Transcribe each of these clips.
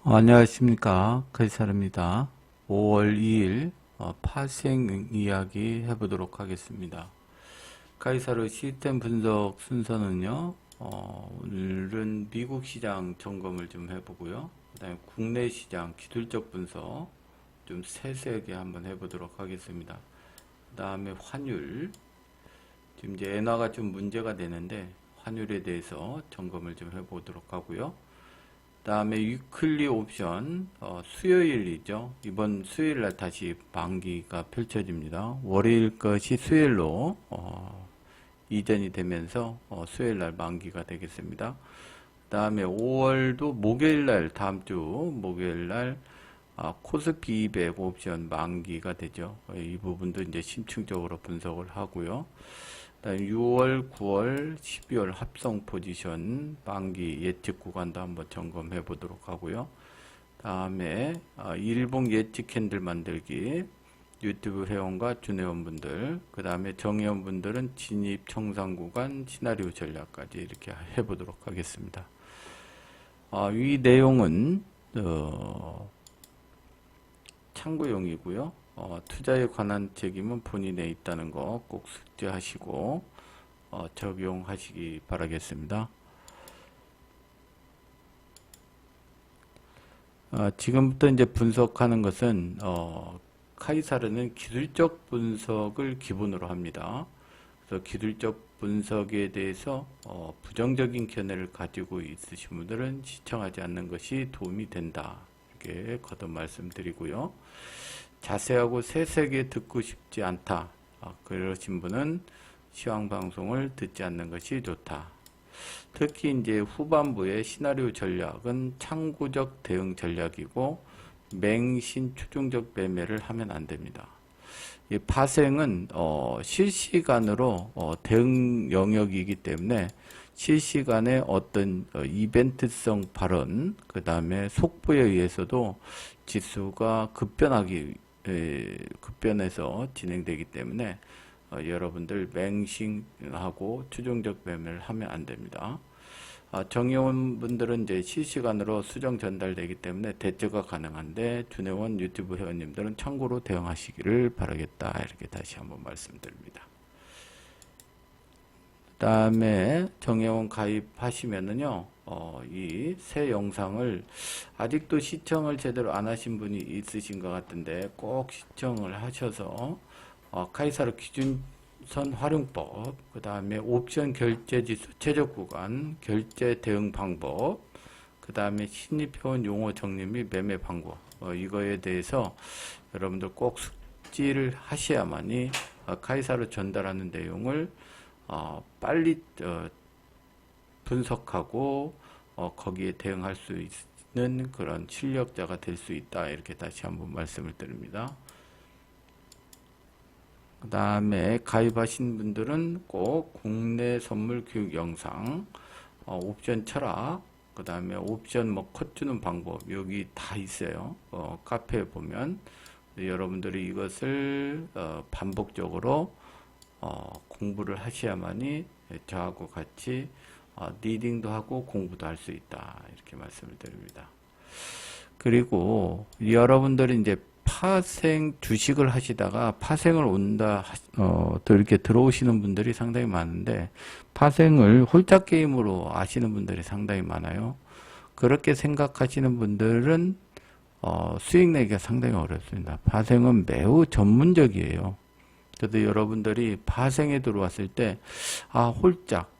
안녕하십니까. 카이사르입니다. 5월 2일 파생 이야기 해보도록 하겠습니다. 카이사르 시스템 분석 순서는요, 오늘은 미국 시장 점검을 좀 해보고요. 그 다음에 국내 시장 기술적 분석 좀 세세하게 한번 해보도록 하겠습니다. 그 다음에 환율, 지금 이제 엔화가 좀 문제가 되는데 환율에 대해서 점검을 좀 해보도록 하고요. 다음에 위클리 옵션 수요일이죠. 이번 수요일날 다시 만기가 펼쳐집니다. 월요일 것이 수요일로 이전이 되면서 수요일날 만기가 되겠습니다. 다음에 5월도 목요일날 다음주 목요일날 코스피 200 옵션 만기가 되죠. 이 부분도 이제 심층적으로 분석을 하고요. 6월, 9월, 12월 합성 포지션 만기 예측 구간도 한번 점검해 보도록 하고요. 다음에 일봉 예측 캔들 만들기 유튜브 회원과 준회원분들, 그 다음에 정회원분들은 진입 청산 구간 시나리오 전략까지 이렇게 해보도록 하겠습니다. 이 내용은 참고용이고요. 투자에 관한 책임은 본인에 있다는 거 꼭 숙지하시고 적용하시기 바라겠습니다. 지금부터 이제 분석하는 것은 카이사르는 기술적 분석을 기본으로 합니다. 그래서 기술적 분석에 대해서 부정적인 견해를 가지고 있으신 분들은 시청하지 않는 것이 도움이 된다. 이렇게 거듭 말씀드리고요. 자세하고 세세하게 듣고 싶지 않다. 그러신 분은 시황 방송을 듣지 않는 것이 좋다. 특히 이제 후반부의 시나리오 전략은 창구적 대응 전략이고 맹신 추종적 매매를 하면 안 됩니다. 이 파생은 실시간으로 대응 영역이기 때문에 실시간에 어떤 이벤트성 발언, 그 다음에 속보에 의해서도 지수가 급변해서 진행되기 때문에 여러분들 맹신하고 추종적 매매를 하면 안 됩니다. 정회원분들은 이제 실시간으로 수정 전달되기 때문에 대처가 가능한데 준회원 유튜브 회원님들은 참고로 대응하시기를 바라겠다. 이렇게 다시 한번 말씀드립니다. 그 다음에 정회원 가입하시면은요, 이 새 영상을 아직도 시청을 제대로 안 하신 분이 있으신 것 같은데 꼭 시청을 하셔서 카이사르 기준선 활용법, 그 다음에 옵션 결제 지수 최적 구간, 결제 대응 방법, 그 다음에 신입회원 용어 정리 및 매매 방법, 이거에 대해서 여러분들 꼭 숙지를 하셔야만이 카이사르 전달하는 내용을 빨리 분석하고 거기에 대응할 수 있는 그런 실력자가 될 수 있다. 이렇게 다시 한번 말씀을 드립니다. 그 다음에 가입하신 분들은 꼭 국내 선물 교육 영상, 옵션 철학, 그 다음에 옵션 컷 주는 방법, 여기 다 있어요. 카페에 보면 여러분들이 이것을 반복적으로 공부를 하셔야만이 저하고 같이 리딩도 하고 공부도 할 수 있다. 이렇게 말씀을 드립니다. 그리고 여러분들이 이제 파생 주식을 하시다가 파생을 온다, 또 이렇게 들어오시는 분들이 상당히 많은데 파생을 홀짝 게임으로 아시는 분들이 상당히 많아요. 그렇게 생각하시는 분들은 수익 내기가 상당히 어렵습니다. 파생은 매우 전문적이에요. 그래서 여러분들이 파생에 들어왔을 때, 홀짝,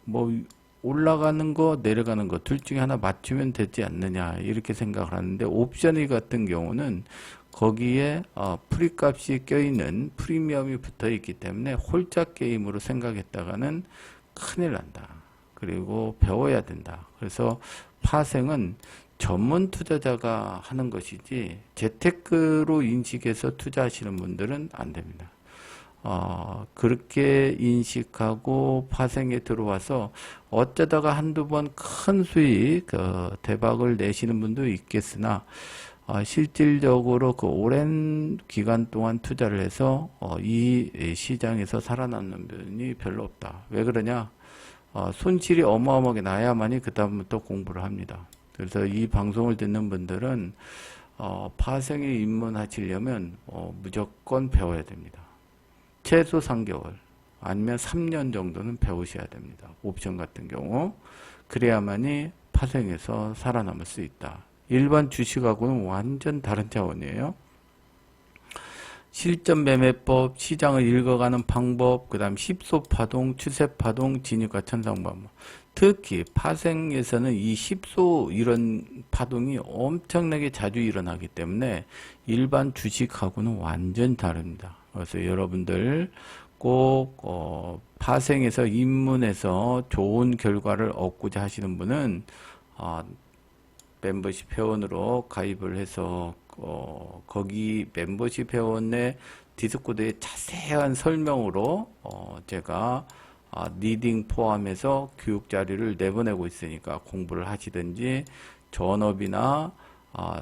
올라가는 거, 내려가는 거, 둘 중에 하나 맞추면 되지 않느냐, 이렇게 생각을 하는데, 옵션이 같은 경우는 거기에, 프리값이 껴있는 프리미엄이 붙어 있기 때문에 홀짝 게임으로 생각했다가는 큰일 난다. 그리고 배워야 된다. 그래서 파생은 전문 투자자가 하는 것이지, 재테크로 인식해서 투자하시는 분들은 안 됩니다. 그렇게 인식하고 파생에 들어와서 어쩌다가 한두 번 큰 수익, 대박을 내시는 분도 있겠으나, 실질적으로 그 오랜 기간 동안 투자를 해서, 이 시장에서 살아남는 분이 별로 없다. 왜 그러냐? 손실이 어마어마하게 나야만이 그다음부터 공부를 합니다. 그래서 이 방송을 듣는 분들은 파생에 입문하시려면 무조건 배워야 됩니다. 최소 3개월 아니면 3년 정도는 배우셔야 됩니다. 옵션 같은 경우. 그래야만이 파생에서 살아남을 수 있다. 일반 주식하고는 완전 다른 차원이에요. 실전 매매법, 시장을 읽어가는 방법, 그 다음 10소 파동, 추세 파동, 진입과 천상 방법. 특히 파생에서는 이 10소 이런 파동이 엄청나게 자주 일어나기 때문에 일반 주식하고는 완전 다릅니다. 그래서 여러분들 꼭 파생에서 입문해서 좋은 결과를 얻고자 하시는 분은 멤버십 회원으로 가입을 해서 거기 멤버십 회원의 디스코드의 자세한 설명으로 제가 리딩 포함해서 교육 자료를 내보내고 있으니까 공부를 하시든지 전업이나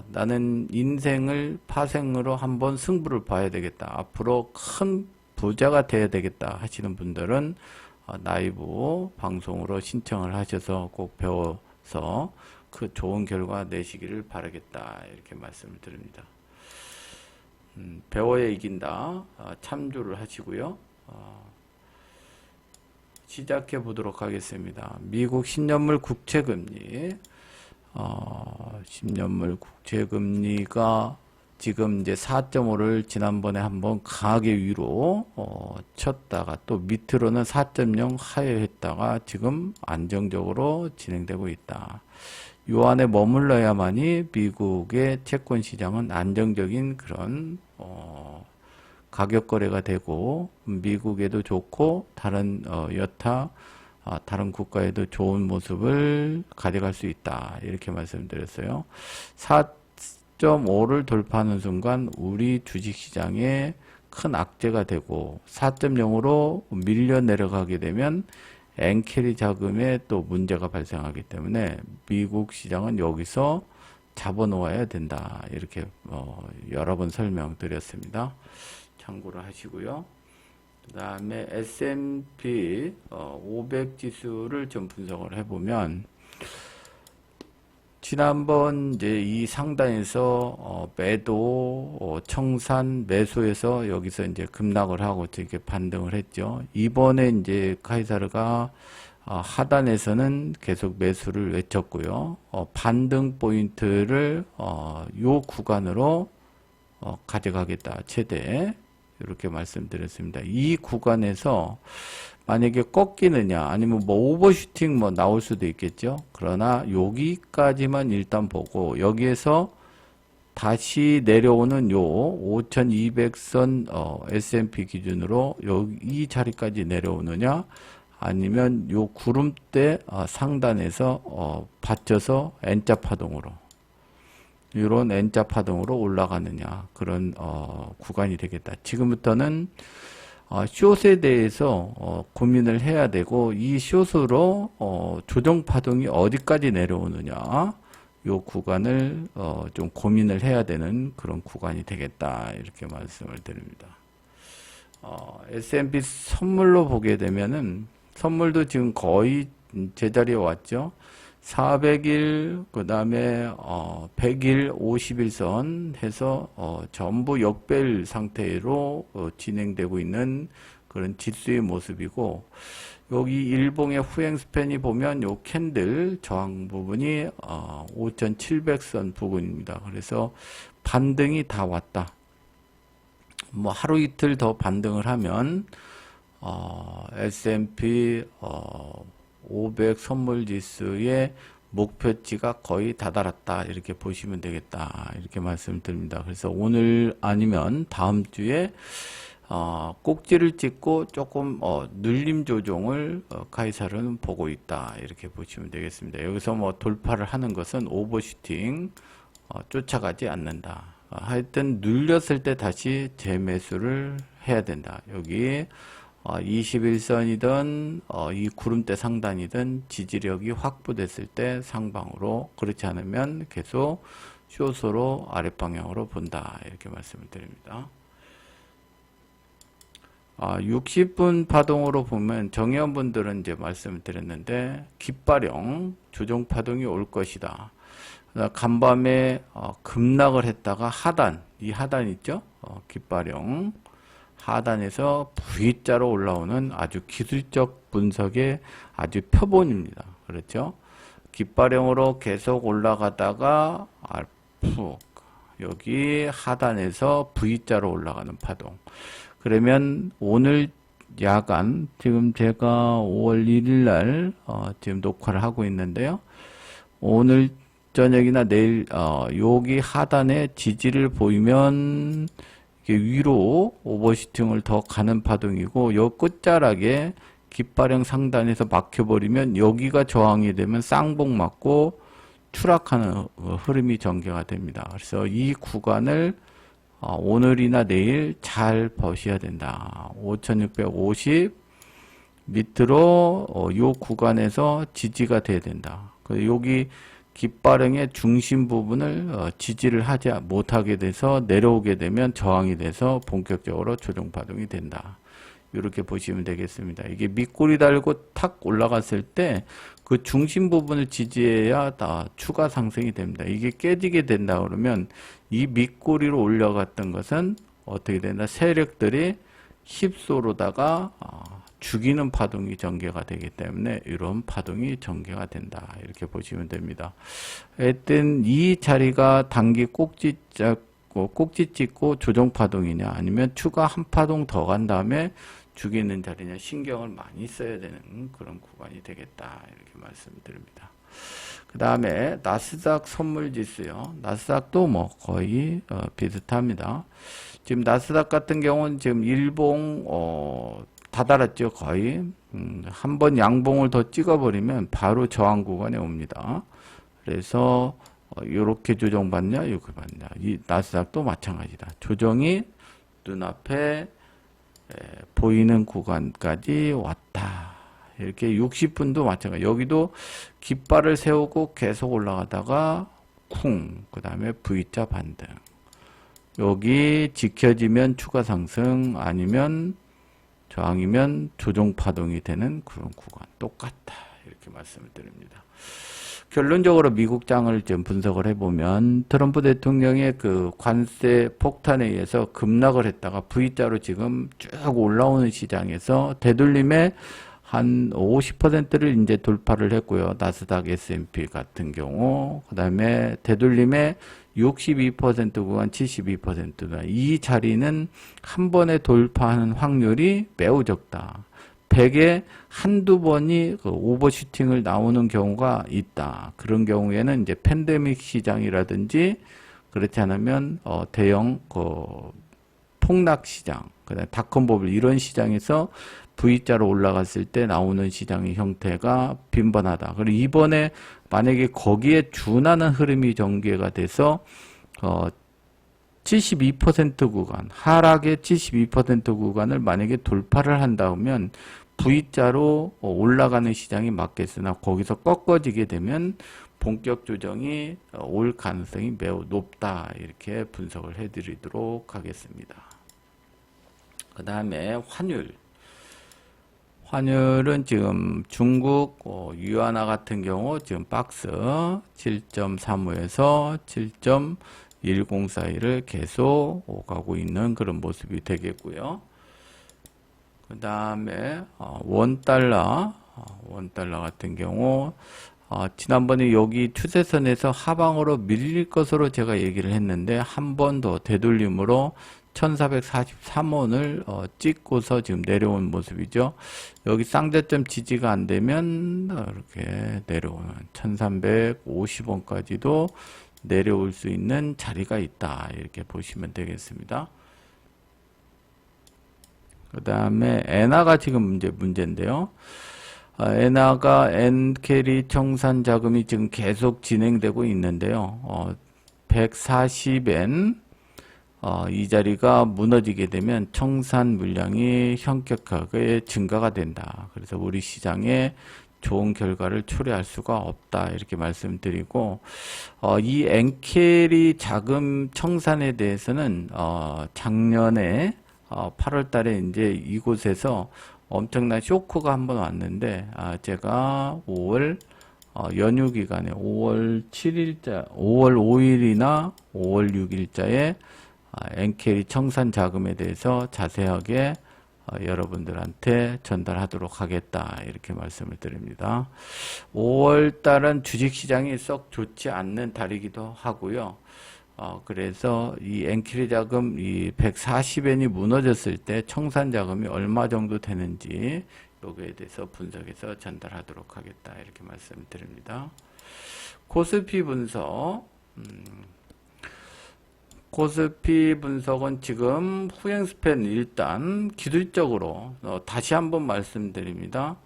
나는 인생을 파생으로 한번 승부를 봐야 되겠다. 앞으로 큰 부자가 돼야 되겠다 하시는 분들은 나이브 방송으로 신청을 하셔서 꼭 배워서 그 좋은 결과 내시기를 바라겠다. 이렇게 말씀을 드립니다. 배워야 이긴다. 참조를 하시고요. 시작해 보도록 하겠습니다. 미국 10년물 국채금리 10년물 국채금리가 지금 이제 4.5를 지난번에 한번 강하게 위로 쳤다가 또 밑으로는 4.0 하회했다가 지금 안정적으로 진행되고 있다. 요 안에 머물러야만이 미국의 채권 시장은 안정적인 그런 가격 거래가 되고 미국에도 좋고 다른 여타 다른 국가에도 좋은 모습을 가져갈 수 있다. 이렇게 말씀드렸어요. 4.5를 돌파하는 순간 우리 주식시장에 큰 악재가 되고 4.0으로 밀려 내려가게 되면 엔캐리 자금에 또 문제가 발생하기 때문에 미국 시장은 여기서 잡아놓아야 된다. 이렇게 여러 번 설명드렸습니다. 참고를 하시고요. 그 다음에 S&P 500 지수를 좀 분석을 해보면 지난번 이제 이 상단에서 매도 청산 매수해서 여기서 이제 급락을 하고 이렇게 반등을 했죠. 이번에 이제 카이사르가 하단에서는 계속 매수를 외쳤고요. 반등 포인트를 요 구간으로 가져가겠다. 최대 이렇게 말씀드렸습니다. 이 구간에서 만약에 꺾이느냐 아니면 뭐 오버슈팅 뭐 나올 수도 있겠죠. 그러나 여기까지만 일단 보고 여기에서 다시 내려오는 요 5200선 S&P 기준으로 이 자리까지 내려오느냐 아니면 요 구름대 상단에서 받쳐서 N자 파동으로 이런 N자 파동으로 올라가느냐 그런 구간이 되겠다. 지금부터는 숏에 대해서 고민을 해야 되고 이 숏으로 조정 파동이 어디까지 내려오느냐 요 구간을 좀 고민을 해야 되는 그런 구간이 되겠다. 이렇게 말씀을 드립니다. S&P 선물로 보게 되면은 선물도 지금 거의 제자리에 왔죠. 400일, 그 다음에 100일, 50일선 해서 전부 역배열 상태로 진행되고 있는 그런 지수의 모습이고 여기 일봉의 후행 스팬이 보면 요 캔들 저항 부분이 5700선 부분입니다. 그래서 반등이 다 왔다. 뭐 하루 이틀 더 반등을 하면 S&P 500 선물 지수의 목표치가 거의 다다랐다. 이렇게 보시면 되겠다. 이렇게 말씀드립니다. 그래서 오늘 아니면 다음 주에 꼭지를 찍고 조금 눌림 조정을 카이사르는 보고 있다. 이렇게 보시면 되겠습니다. 여기서 뭐 돌파를 하는 것은 오버슈팅 쫓아가지 않는다. 하여튼 눌렸을 때 다시 재매수를 해야 된다. 여기 21선이든 이 구름대 상단이든 지지력이 확보됐을 때 상방으로 그렇지 않으면 계속 숏으로 아랫방향으로 본다. 이렇게 말씀을 드립니다. 60분 파동으로 보면 정의원분들은 이제 말씀을 드렸는데 깃발형 조정 파동이 올 것이다. 간밤에 급락을 했다가 하단, 이 하단 있죠? 깃발형 하단에서 V자로 올라오는 아주 기술적 분석의 아주 표본입니다. 그렇죠? 깃발형으로 계속 올라가다가 푹 여기 하단에서 V자로 올라가는 파동. 그러면 오늘 야간, 지금 제가 5월 1일 날 지금 녹화를 하고 있는데요. 오늘 저녁이나 내일 여기 하단에 지지를 보이면 이게 위로 오버슈팅을 더 가는 파동이고, 요 끝자락에 깃발형 상단에서 막혀버리면 여기가 저항이 되면 쌍봉 맞고 추락하는 흐름이 전개가 됩니다. 그래서 이 구간을 오늘이나 내일 잘 버셔야 된다. 5650 밑으로 요 구간에서 지지가 돼야 된다. 여기 깃발형의 중심 부분을 지지를 하지 못하게 돼서 내려오게 되면 저항이 돼서 본격적으로 조정 파동이 된다. 이렇게 보시면 되겠습니다. 이게 밑꼬리 달고 탁 올라갔을 때 그 중심 부분을 지지해야 다 추가 상승이 됩니다. 이게 깨지게 된다 그러면 이 밑꼬리로 올라갔던 것은 어떻게 된다? 세력들이 힙소로다가 죽이는 파동이 전개가 되기 때문에 이런 파동이 전개가 된다. 이렇게 보시면 됩니다. 하여튼 이 자리가 단기 꼭지 찍고 조정 파동이냐 아니면 추가 한 파동 더 간 다음에 죽이는 자리냐 신경을 많이 써야 되는 그런 구간이 되겠다. 이렇게 말씀드립니다. 그 다음에 나스닥 선물지수요. 나스닥도 뭐 거의 비슷합니다. 지금 나스닥 같은 경우는 지금 일봉 다 달았죠. 거의 한번 양봉을 더 찍어버리면 바로 저항 구간에 옵니다. 그래서 이렇게 조정받냐 이렇게 받냐. 이 나스닥도 마찬가지다. 조정이 눈앞에 보이는 구간까지 왔다. 이렇게 60분도 마찬가지. 여기도 깃발을 세우고 계속 올라가다가 쿵, 그 다음에 V자 반등. 여기 지켜지면 추가 상승, 아니면 저항이면 조정 파동이 되는 그런 구간. 똑같다. 이렇게 말씀을 드립니다. 결론적으로 미국장을 좀 분석을 해보면 트럼프 대통령의 그 관세 폭탄에 의해서 급락을 했다가 V자로 지금 쭉 올라오는 시장에서 되돌림에 한 50%를 이제 돌파를 했고요. 나스닥 S&P 같은 경우. 그 다음에 되돌림에 62% 구간, 72% 구간. 이 자리는 한 번에 돌파하는 확률이 매우 적다. 100에 한두 번이 그 오버슈팅을 나오는 경우가 있다. 그런 경우에는 이제 팬데믹 시장이라든지 그렇지 않으면 대형 폭락 시장, 그다음에 닷컴 버블 이런 시장에서 V자로 올라갔을 때 나오는 시장의 형태가 빈번하다. 그리고 이번에 만약에 거기에 준하는 흐름이 전개가 돼서 72% 구간, 하락의 72% 구간을 만약에 돌파를 한다면 V자로 올라가는 시장이 맞겠으나 거기서 꺾어지게 되면 본격 조정이 올 가능성이 매우 높다. 이렇게 분석을 해드리도록 하겠습니다. 그 다음에 환율. 환율은 지금 중국 위안화 같은 경우 지금 박스 7.35에서 7.10 사이를 계속 오가고 있는 그런 모습이 되겠고요. 그 다음에 원달러 같은 경우 지난번에 여기 추세선에서 하방으로 밀릴 것으로 제가 얘기를 했는데 한 번 더 되돌림으로 1443원을 찍고서 지금 내려온 모습이죠. 여기 쌍저점 지지가 안 되면 이렇게 내려오는 1350원까지도 내려올 수 있는 자리가 있다. 이렇게 보시면 되겠습니다. 그 다음에 엔화가 지금 문제인데요. 엔화가 엔캐리 청산 자금이 지금 계속 진행되고 있는데요. 140엔 이 자리가 무너지게 되면 청산 물량이 현격하게 증가가 된다. 그래서 우리 시장에 좋은 결과를 초래할 수가 없다. 이렇게 말씀드리고 이 엔캐리 자금 청산에 대해서는 작년에 8월 달에 이제 이곳에서 엄청난 쇼크가 한번 왔는데 제가 5월 연휴 기간에 5월 7일자, 5월 5일이나 5월 6일자에 엔캐리 청산 자금에 대해서 자세하게 여러분들한테 전달하도록 하겠다 이렇게 말씀을 드립니다. 5월 달은 주식시장이 썩 좋지 않는 달이기도 하고요. 그래서 이 엔캐리 자금 이 140엔이 무너졌을 때 청산 자금이 얼마 정도 되는지 여기에 대해서 분석해서 전달하도록 하겠다 이렇게 말씀을 드립니다. 코스피 분석 코스피 분석은 지금 후행 스팬 일단 기술적으로 다시 한번 말씀드립니다.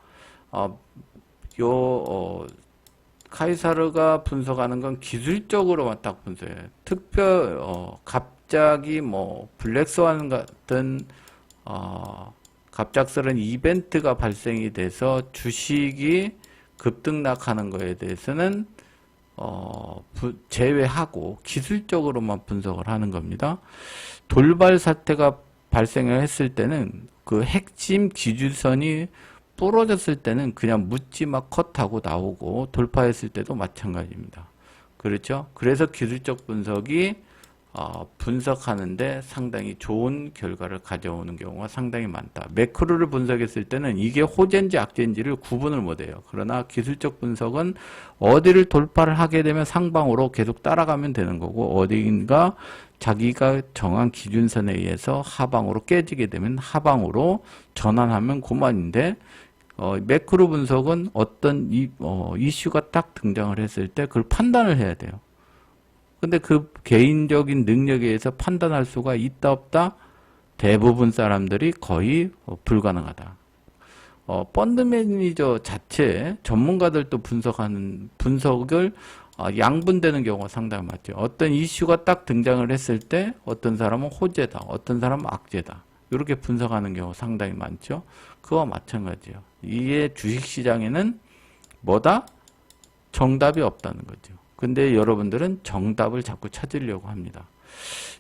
카이사르가 분석하는 건 기술적으로만 딱 분석해요. 갑자기 뭐 블랙스완 같은 갑작스러운 이벤트가 발생이 돼서 주식이 급등락하는 거에 대해서는 제외하고 기술적으로만 분석을 하는 겁니다. 돌발 사태가 발생을 했을 때는 그 핵심 기준선이 부러졌을 때는 그냥 묻지마 컷하고 나오고 돌파했을 때도 마찬가지입니다. 그렇죠? 그래서 기술적 분석이 분석하는데 상당히 좋은 결과를 가져오는 경우가 상당히 많다. 매크로를 분석했을 때는 이게 호재인지 악재인지를 구분을 못해요. 그러나 기술적 분석은 어디를 돌파를 하게 되면 상방으로 계속 따라가면 되는 거고 어디인가 자기가 정한 기준선에 의해서 하방으로 깨지게 되면 하방으로 전환하면 그만인데 매크로 분석은 어떤 이슈가 딱 등장을 했을 때 그걸 판단을 해야 돼요. 근데 그 개인적인 능력에 의해서 판단할 수가 있다 없다? 대부분 사람들이 거의 불가능하다. 펀드 매니저 자체 전문가들도 분석을 양분되는 경우가 상당히 많죠. 어떤 이슈가 딱 등장을 했을 때 어떤 사람은 호재다, 어떤 사람은 악재다. 이렇게 분석하는 경우가 상당히 많죠. 그와 마찬가지예요. 이게 주식시장에는 뭐다? 정답이 없다는 거죠. 근데 여러분들은 정답을 자꾸 찾으려고 합니다.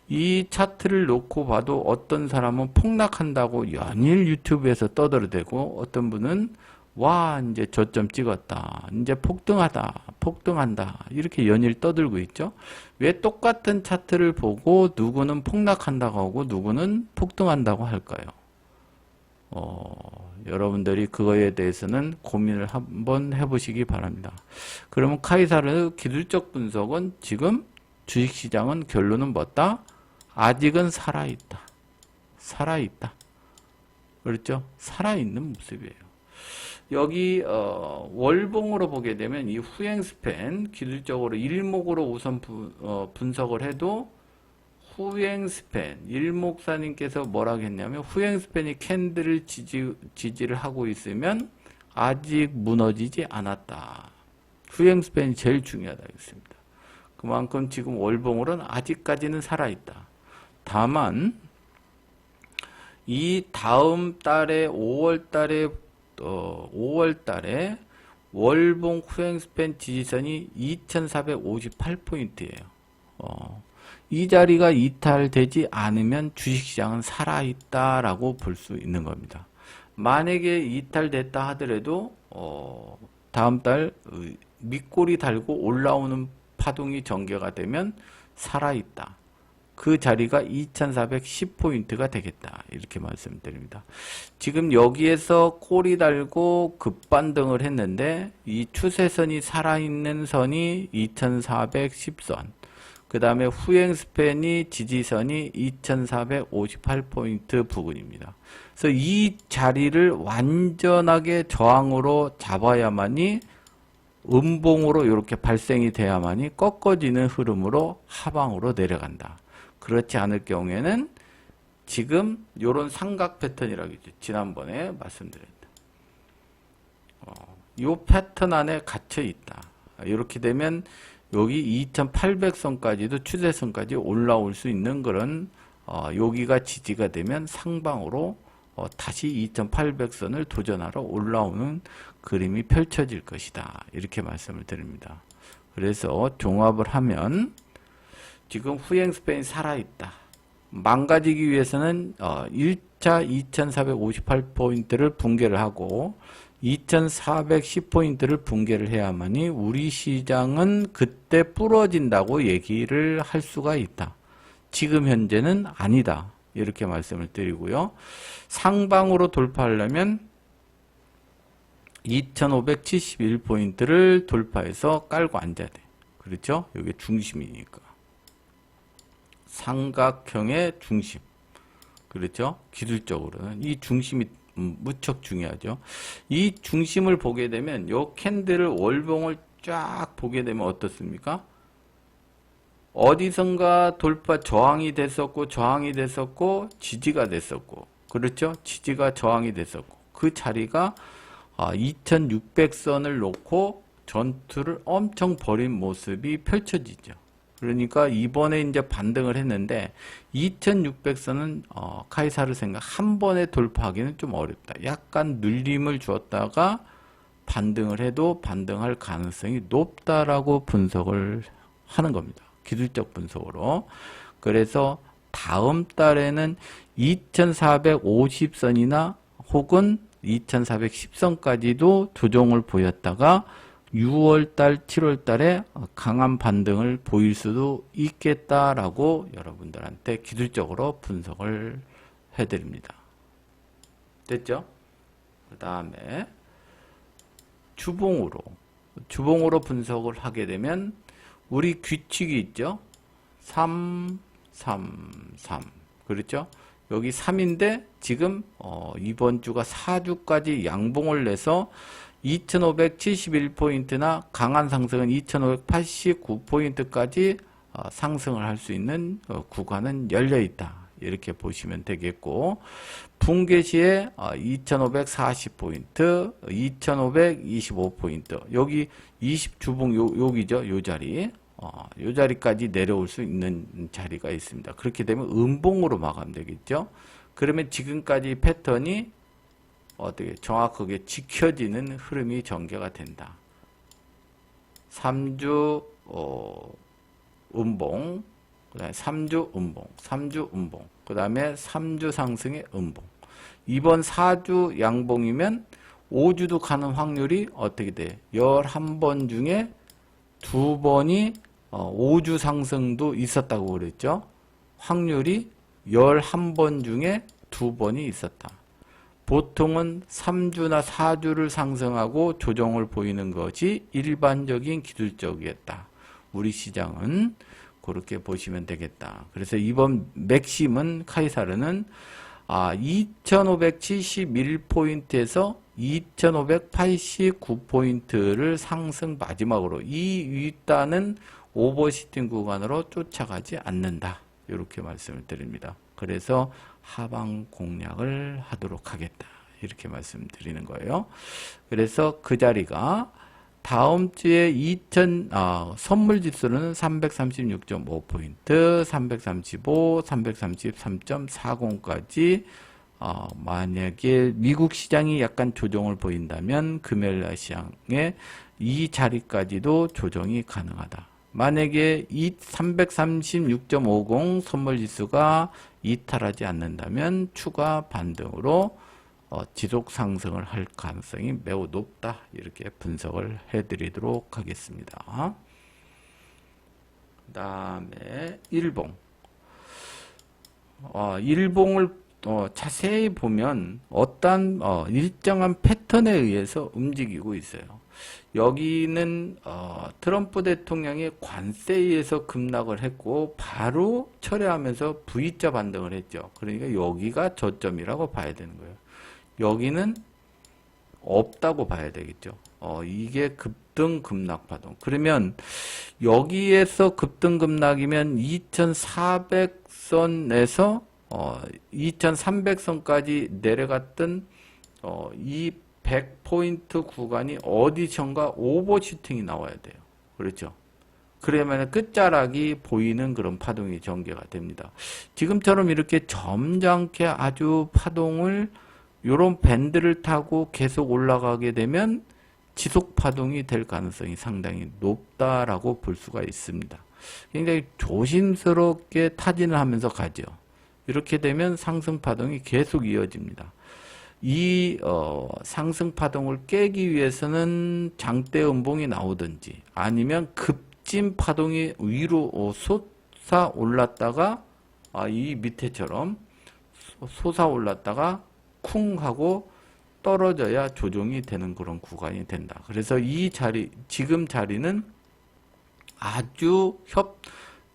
이 차트를 놓고 봐도 어떤 사람은 폭락한다고 연일 유튜브에서 떠들어대고 어떤 분은 와 이제 저점 찍었다. 이제 폭등한다. 이렇게 연일 떠들고 있죠. 왜 똑같은 차트를 보고 누구는 폭락한다고 하고 누구는 폭등한다고 할까요? 여러분들이 그거에 대해서는 고민을 한번 해보시기 바랍니다. 그러면 카이사르 기술적 분석은 지금 주식시장은 결론은 뭐다? 아직은 살아있다. 그렇죠? 살아있는 모습이에요. 여기 월봉으로 보게 되면 이 후행 스팬 기술적으로 일목으로 우선 분석을 해도 후행 스팬 일목사님께서 뭐라고 했냐면 후행 스팬이 캔들을 지지를 하고 있으면 아직 무너지지 않았다. 후행 스팬이 제일 중요하다 했습니다. 그만큼 지금 월봉으로는 아직까지는 살아있다. 다만 이 다음 달에 5월 달에 월봉 후행 스팬 지지선이 2458포인트예요. 이 자리가 이탈되지 않으면 주식시장은 살아있다라고 볼 수 있는 겁니다. 만약에 이탈됐다 하더라도 다음 달 밑골이 달고 올라오는 파동이 전개가 되면 살아있다. 그 자리가 2410포인트가 되겠다. 이렇게 말씀드립니다. 지금 여기에서 꼬리 달고 급반등을 했는데 이 추세선이 살아있는 선이 2410선. 그 다음에 후행 스팬이 지지선이 2458포인트 부근입니다. 그래서 이 자리를 완전하게 저항으로 잡아야만이 음봉으로 이렇게 발생이 돼야만이 꺾어지는 흐름으로 하방으로 내려간다. 그렇지 않을 경우에는 지금 이런 삼각 패턴이라고 했죠. 지난번에 말씀드렸다. 이 패턴 안에 갇혀 있다. 이렇게 되면 여기 2800선까지도 추세선까지 올라올 수 있는 그런 여기가 지지가 되면 상방으로 다시 2800선을 도전하러 올라오는 그림이 펼쳐질 것이다. 이렇게 말씀을 드립니다. 그래서 종합을 하면 지금 후행 스팬이 살아있다. 망가지기 위해서는 1차 2458포인트를 붕괴를 하고 2410포인트를 붕괴를 해야만이 우리 시장은 그때 부러진다고 얘기를 할 수가 있다. 지금 현재는 아니다. 이렇게 말씀을 드리고요. 상방으로 돌파하려면 2571포인트를 돌파해서 깔고 앉아야 돼. 그렇죠? 이게 중심이니까. 삼각형의 중심. 그렇죠? 기술적으로는 이 중심이 무척 중요하죠. 이 중심을 보게 되면 요 캔들을 월봉을 쫙 보게 되면 어떻습니까? 어디선가 돌파 저항이 됐었고 지지가 됐었고 그렇죠? 지지가 저항이 됐었고 그 자리가 2600선을 놓고 전투를 엄청 벌인 모습이 펼쳐지죠. 그러니까 이번에 이제 반등을 했는데 2600선은 카이사르 생각 한 번에 돌파하기는 좀 어렵다. 약간 눌림을 주었다가 반등을 해도 반등할 가능성이 높다라고 분석을 하는 겁니다. 기술적 분석으로. 그래서 다음 달에는 2450선이나 혹은 2410선까지도 조정을 보였다가 6월달, 7월달에 강한 반등을 보일 수도 있겠다라고 여러분들한테 기술적으로 분석을 해드립니다. 됐죠? 그 다음에 주봉으로 분석을 하게 되면 우리 규칙이 있죠? 3, 3, 3. 그렇죠? 여기 3인데 지금 이번 주가 4주까지 양봉을 내서 2571포인트나 강한 상승은 2589포인트까지 상승을 할 수 있는 구간은 열려 있다. 이렇게 보시면 되겠고 붕괴 시에 2540포인트, 2525포인트 여기 20주봉 여기죠. 요 자리. 요 자리까지 내려올 수 있는 자리가 있습니다. 그렇게 되면 음봉으로 마감되면 되겠죠. 그러면 지금까지 패턴이 어떻게 정확하게 지켜지는 흐름이 전개가 된다. 3주 음봉, 그다음에 3주 음봉, 3주 음봉, 그 다음에 3주 상승의 음봉. 이번 4주 양봉이면 5주도 가는 확률이 어떻게 돼? 11번 중에 2번이 5주 상승도 있었다고 그랬죠. 확률이 11번 중에 2번이 있었다. 보통은 3주나 4주를 상승하고 조정을 보이는 것이 일반적인 기술적이었다. 우리 시장은 그렇게 보시면 되겠다. 그래서 이번 맥심은 카이사르는 2571포인트에서 2589포인트를 상승 마지막으로 이 윗단은 오버시팅 구간으로 쫓아가지 않는다. 이렇게 말씀을 드립니다. 그래서 하방 공략을 하도록 하겠다. 이렇게 말씀드리는 거예요. 그래서 그 자리가 다음 주에 선물 지수는 336.5포인트, 335, 333.40까지 만약에 미국 시장이 약간 조정을 보인다면 금요일 시장에 이 자리까지도 조정이 가능하다. 만약에 이 336.50 선물지수가 이탈하지 않는다면 추가 반등으로 지속 상승을 할 가능성이 매우 높다. 이렇게 분석을 해드리도록 하겠습니다. 그 다음에 일봉. 일봉을 자세히 보면 어떤 일정한 패턴에 의해서 움직이고 있어요. 여기는 트럼프 대통령이 관세에 의해서 급락을 했고 바로 철회하면서 V자 반등을 했죠. 그러니까 여기가 저점이라고 봐야 되는 거예요. 여기는 없다고 봐야 되겠죠. 이게 급등 급락 파동. 그러면 여기에서 급등 급락이면 2400선에서 2300선까지 내려갔던 이 100포인트 구간이 어디선가 오버슈팅이 나와야 돼요. 그렇죠? 그러면 끝자락이 보이는 그런 파동이 전개가 됩니다. 지금처럼 이렇게 점잖게 아주 파동을 요런 밴드를 타고 계속 올라가게 되면 지속 파동이 될 가능성이 상당히 높다라고 볼 수가 있습니다. 굉장히 조심스럽게 타진을 하면서 가죠. 이렇게 되면 상승 파동이 계속 이어집니다. 이 상승 파동을 깨기 위해서는 장대 음봉이 나오든지 아니면 급진 파동이 위로 솟아 올랐다가 이 밑에처럼 솟아 올랐다가 쿵 하고 떨어져야 조정이 되는 그런 구간이 된다. 그래서 이 자리, 지금 자리는 아주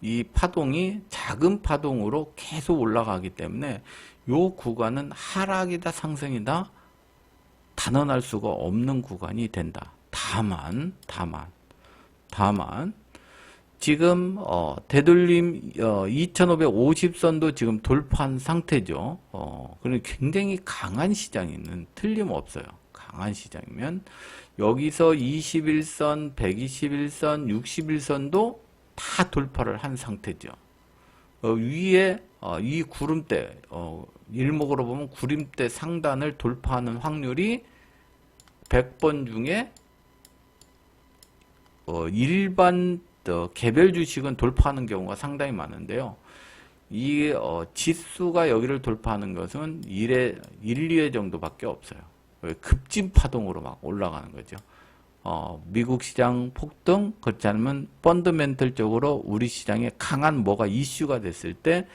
이 파동이 작은 파동으로 계속 올라가기 때문에 요 구간은 하락이다 상승이다 단언할 수가 없는 구간이 된다. 다만 지금 되돌림 2550선도 지금 돌파한 상태죠. 그런 굉장히 강한 시장에는 틀림없어요. 강한 시장이면 여기서 21선, 121선, 61선도 다 돌파를 한 상태죠. 위에 이 구름대 일목으로 보면 구름대 상단을 돌파하는 확률이 100번 중에 일반 개별 주식은 돌파하는 경우가 상당히 많은데요. 이 지수가 여기를 돌파하는 것은 1회, 2회 정도밖에 없어요. 급진 파동으로 막 올라가는 거죠. 미국 시장 폭등, 그렇지 않으면 펀더멘털적으로 우리 시장에 강한 뭐가 이슈가 됐을 때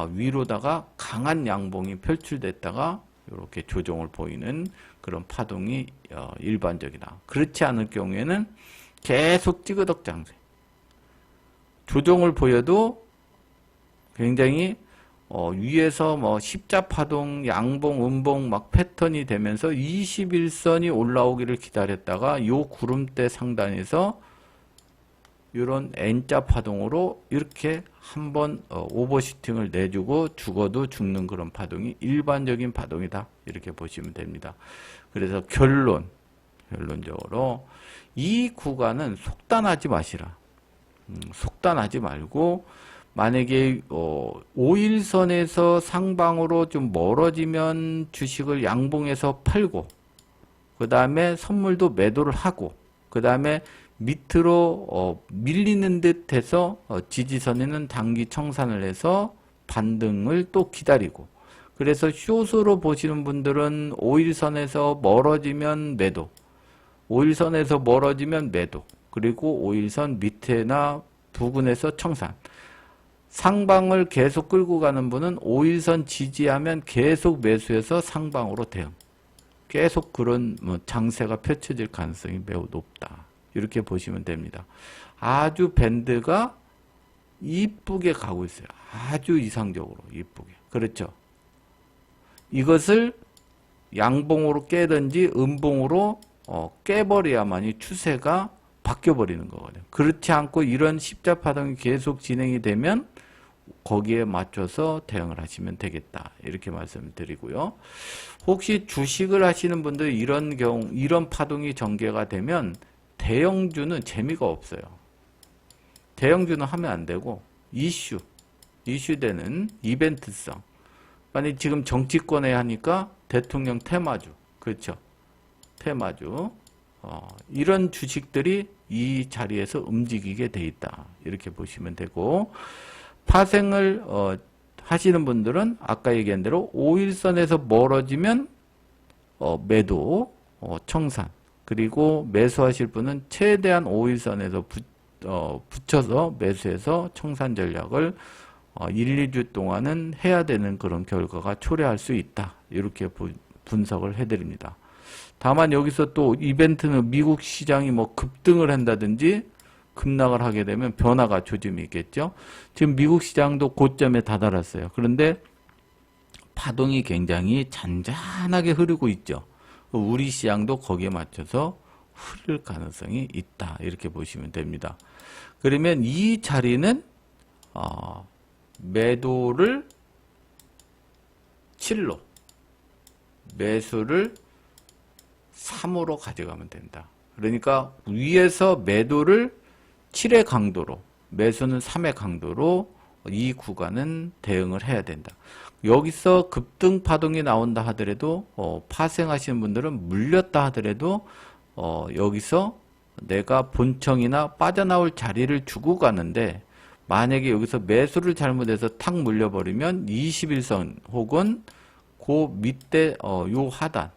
위로다가 강한 양봉이 표출됐다가 이렇게 조정을 보이는 그런 파동이 일반적이다. 그렇지 않을 경우에는 계속 찌그덕 장세. 조정을 보여도 굉장히 위에서 뭐 십자파동, 양봉, 음봉 막 패턴이 되면서 21선이 올라오기를 기다렸다가 요 구름대 상단에서 이런 N자 파동으로 이렇게 한번 오버슈팅을 내주고 죽어도 죽는 그런 파동이 일반적인 파동이다. 이렇게 보시면 됩니다. 그래서 결론적으로 이 구간은 속단하지 마시라. 속단하지 말고 만약에 5일선에서 상방으로 좀 멀어지면 주식을 양봉에서 팔고 그 다음에 선물도 매도를 하고 그 다음에 밑으로 밀리는 듯 해서 지지선에는 단기 청산을 해서 반등을 또 기다리고 그래서 숏으로 보시는 분들은 5일선에서 멀어지면 매도 5일선에서 멀어지면 매도 그리고 5일선 밑에나 부근에서 청산 상방을 계속 끌고 가는 분은 5일선 지지하면 계속 매수해서 상방으로 대응. 계속 그런 장세가 펼쳐질 가능성이 매우 높다. 이렇게 보시면 됩니다. 아주 밴드가 이쁘게 가고 있어요. 아주 이상적으로 이쁘게. 그렇죠. 이것을 양봉으로 깨든지 음봉으로 깨버려야만이 추세가 바뀌어버리는 거거든요. 그렇지 않고 이런 십자파동이 계속 진행이 되면 거기에 맞춰서 대응을 하시면 되겠다. 이렇게 말씀을 드리고요. 혹시 주식을 하시는 분들 이런 파동이 전개가 되면 대형주는 재미가 없어요. 대형주는 하면 안 되고 이슈되는 이벤트성. 만약 지금 정치권에 하니까 대통령 테마주. 그렇죠. 테마주. 이런 주식들이 이 자리에서 움직이게 돼 있다. 이렇게 보시면 되고 파생을 하시는 분들은 아까 얘기한 대로 5일선에서 멀어지면 매도, 청산 그리고 매수하실 분은 최대한 5일선에서 붙여서 매수해서 청산 전략을 1, 2주 동안은 해야 되는 그런 결과가 초래할 수 있다. 이렇게 분석을 해드립니다. 다만 여기서 또 이벤트는 미국 시장이 뭐 급등을 한다든지 급락을 하게 되면 변화가 조짐이 있겠죠. 지금 미국 시장도 고점에 다다랐어요. 그런데 파동이 굉장히 잔잔하게 흐르고 있죠. 우리 시장도 거기에 맞춰서 흐를 가능성이 있다. 이렇게 보시면 됩니다. 그러면 이 자리는 매도를 7로 매수를 3으로 가져가면 된다. 그러니까 위에서 매도를 7의 강도로 매수는 3의 강도로 이 구간은 대응을 해야 된다. 여기서 급등 파동이 나온다 하더라도 파생하시는 분들은 물렸다 하더라도 여기서 내가 본청이나 빠져나올 자리를 주고 가는데 만약에 여기서 매수를 잘못해서 탁 물려버리면 21선 혹은 그 밑에 요 하단,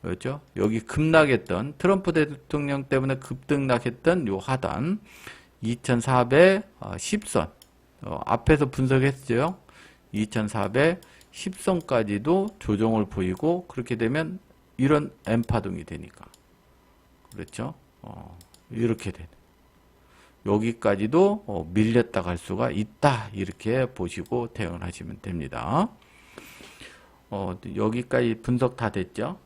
그렇죠? 여기 급락했던 트럼프 대통령 때문에 급등락했던 요 하단 2410선 앞에서 분석했죠. 2410선까지도 조정을 보이고, 그렇게 되면 이런 M파동이 되니까, 그렇죠? 이렇게 되네. 여기까지도 밀렸다 갈 수가 있다, 이렇게 보시고 대응을 하시면 됩니다. 여기까지 분석 다 됐죠?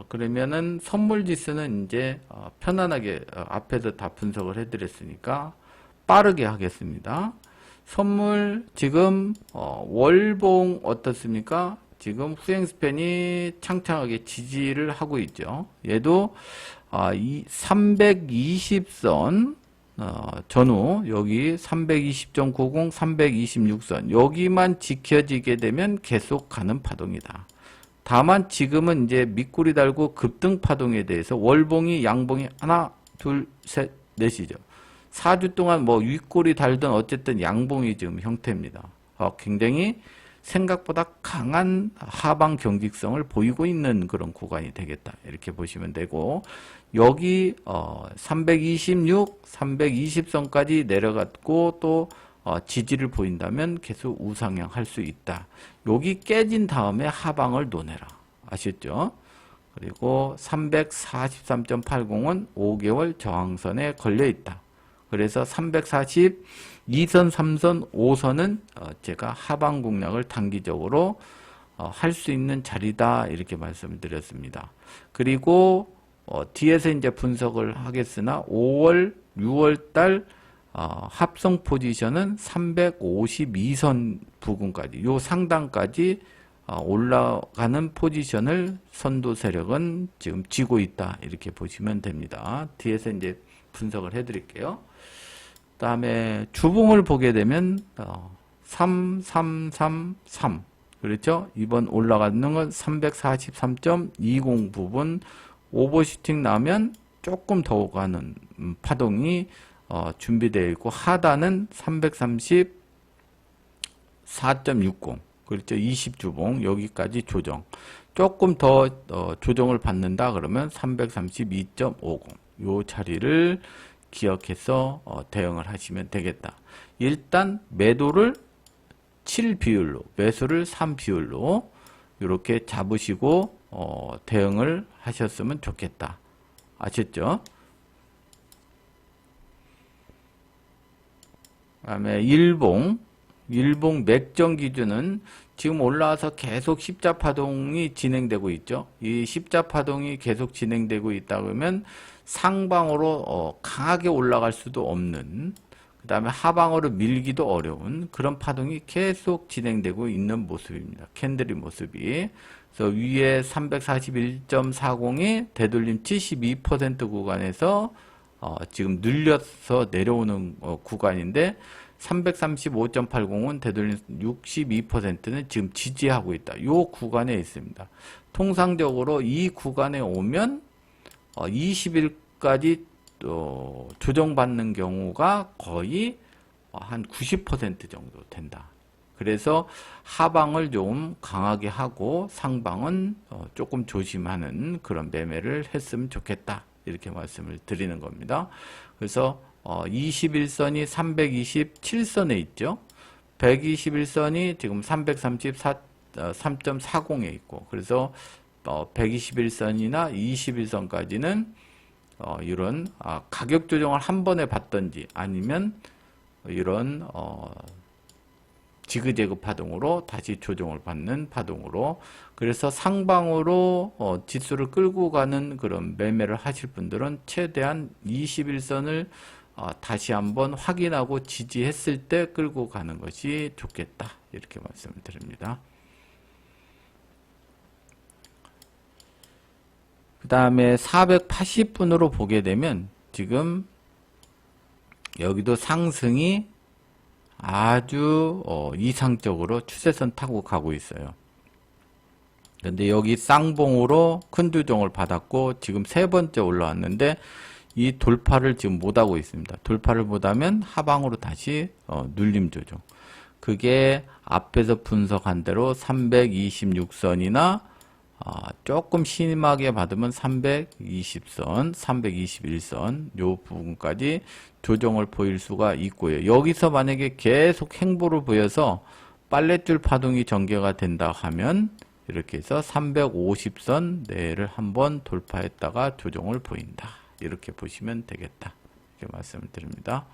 그러면은 선물지수는 이제 편안하게 앞에서 다 분석을 해드렸으니까 빠르게 하겠습니다. 선물 지금 월봉 어떻습니까? 지금 후행스팬이 창창하게 지지를 하고 있죠. 얘도 이 320선 전후 여기 320.90, 326선 여기만 지켜지게 되면 계속 가는 파동이다. 다만 지금은 이제 밑꼬리 달고 급등 파동에 대해서 월봉이 양봉이 하나 둘 셋 넷이죠. 4주 동안 뭐 윗꼬리 달든 어쨌든 양봉이 지금 형태입니다. 굉장히 생각보다 강한 하방 경직성을 보이고 있는 그런 구간이 되겠다, 이렇게 보시면 되고, 여기 326, 320선까지 내려갔고 또 지지를 보인다면 계속 우상향 할 수 있다. 여기 깨진 다음에 하방을 노내라, 아셨죠? 그리고 343.80은 5개월 저항선에 걸려 있다. 그래서 342선, 3선, 5선은 제가 하방 공략을 단기적으로 할 수 있는 자리다, 이렇게 말씀을 드렸습니다. 그리고 뒤에서 이제 분석을 하겠으나 5월, 6월 달 합성 포지션은 352선 부근까지, 요 상단까지 올라가는 포지션을 선도 세력은 지금 쥐고 있다, 이렇게 보시면 됩니다. 뒤에서 이제 분석을 해드릴게요. 그 다음에 주봉을 보게 되면 3333, 그렇죠? 이번 올라가는 건 343.20 부분 오버슈팅 나면 조금 더 가는 파동이 준비되어 있고, 하단은 334.60, 그렇죠? 20주봉 여기까지 조정, 조금 더 조정을 받는다 그러면 332.50, 요 자리를 기억해서 대응을 하시면 되겠다. 일단 매도를 7 비율로, 매수를 3 비율로 이렇게 잡으시고 대응을 하셨으면 좋겠다, 아셨죠? 그 다음에 일봉 맥정 기준은 지금 올라와서 계속 십자파동이 진행되고 있죠. 이 십자파동이 계속 진행되고 있다 그러면 상방으로 강하게 올라갈 수도 없는, 그 다음에 하방으로 밀기도 어려운 그런 파동이 계속 진행되고 있는 모습입니다. 캔들의 모습이. 그래서 위에 341.40이 되돌림 72% 구간에서 지금 늘려서 내려오는 구간인데, 335.80은 되돌림 62%는 지금 지지하고 있다. 이 구간에 있습니다. 통상적으로 이 구간에 오면 20일까지 조정받는 경우가 거의 한 90% 정도 된다. 그래서 하방을 좀 강하게 하고 상방은 조금 조심하는 그런 매매를 했으면 좋겠다, 이렇게 말씀을 드리는 겁니다. 그래서 21선이 327선에 있죠. 121선이 지금 334.40에 있고, 그래서 121선이나 21선까지는 이런 가격 조정을 한 번에 받든지 아니면 이런 지그재그 파동으로 다시 조정을 받는 파동으로, 그래서 상방으로 지수를 끌고 가는 그런 매매를 하실 분들은 최대한 21선을 다시 한번 확인하고 지지했을 때 끌고 가는 것이 좋겠다, 이렇게 말씀을 드립니다. 그 다음에 480분으로 보게 되면 지금 여기도 상승이 아주 이상적으로 추세선 타고 가고 있어요. 근데 여기 쌍봉으로 큰 조정을 받았고 지금 세 번째 올라왔는데 이 돌파를 지금 못하고 있습니다. 돌파를 못하면 하방으로 다시 눌림 조정. 그게 앞에서 분석한 대로 326선이나 조금 심하게 받으면 320선, 321선 요 부분까지 조정을 보일 수가 있고요. 여기서 만약에 계속 행보를 보여서 빨랫줄 파동이 전개가 된다 하면 이렇게 해서 350선 내를 한번 돌파했다가 조정을 보인다. 이렇게 보시면 되겠다. 이렇게 말씀을 드립니다.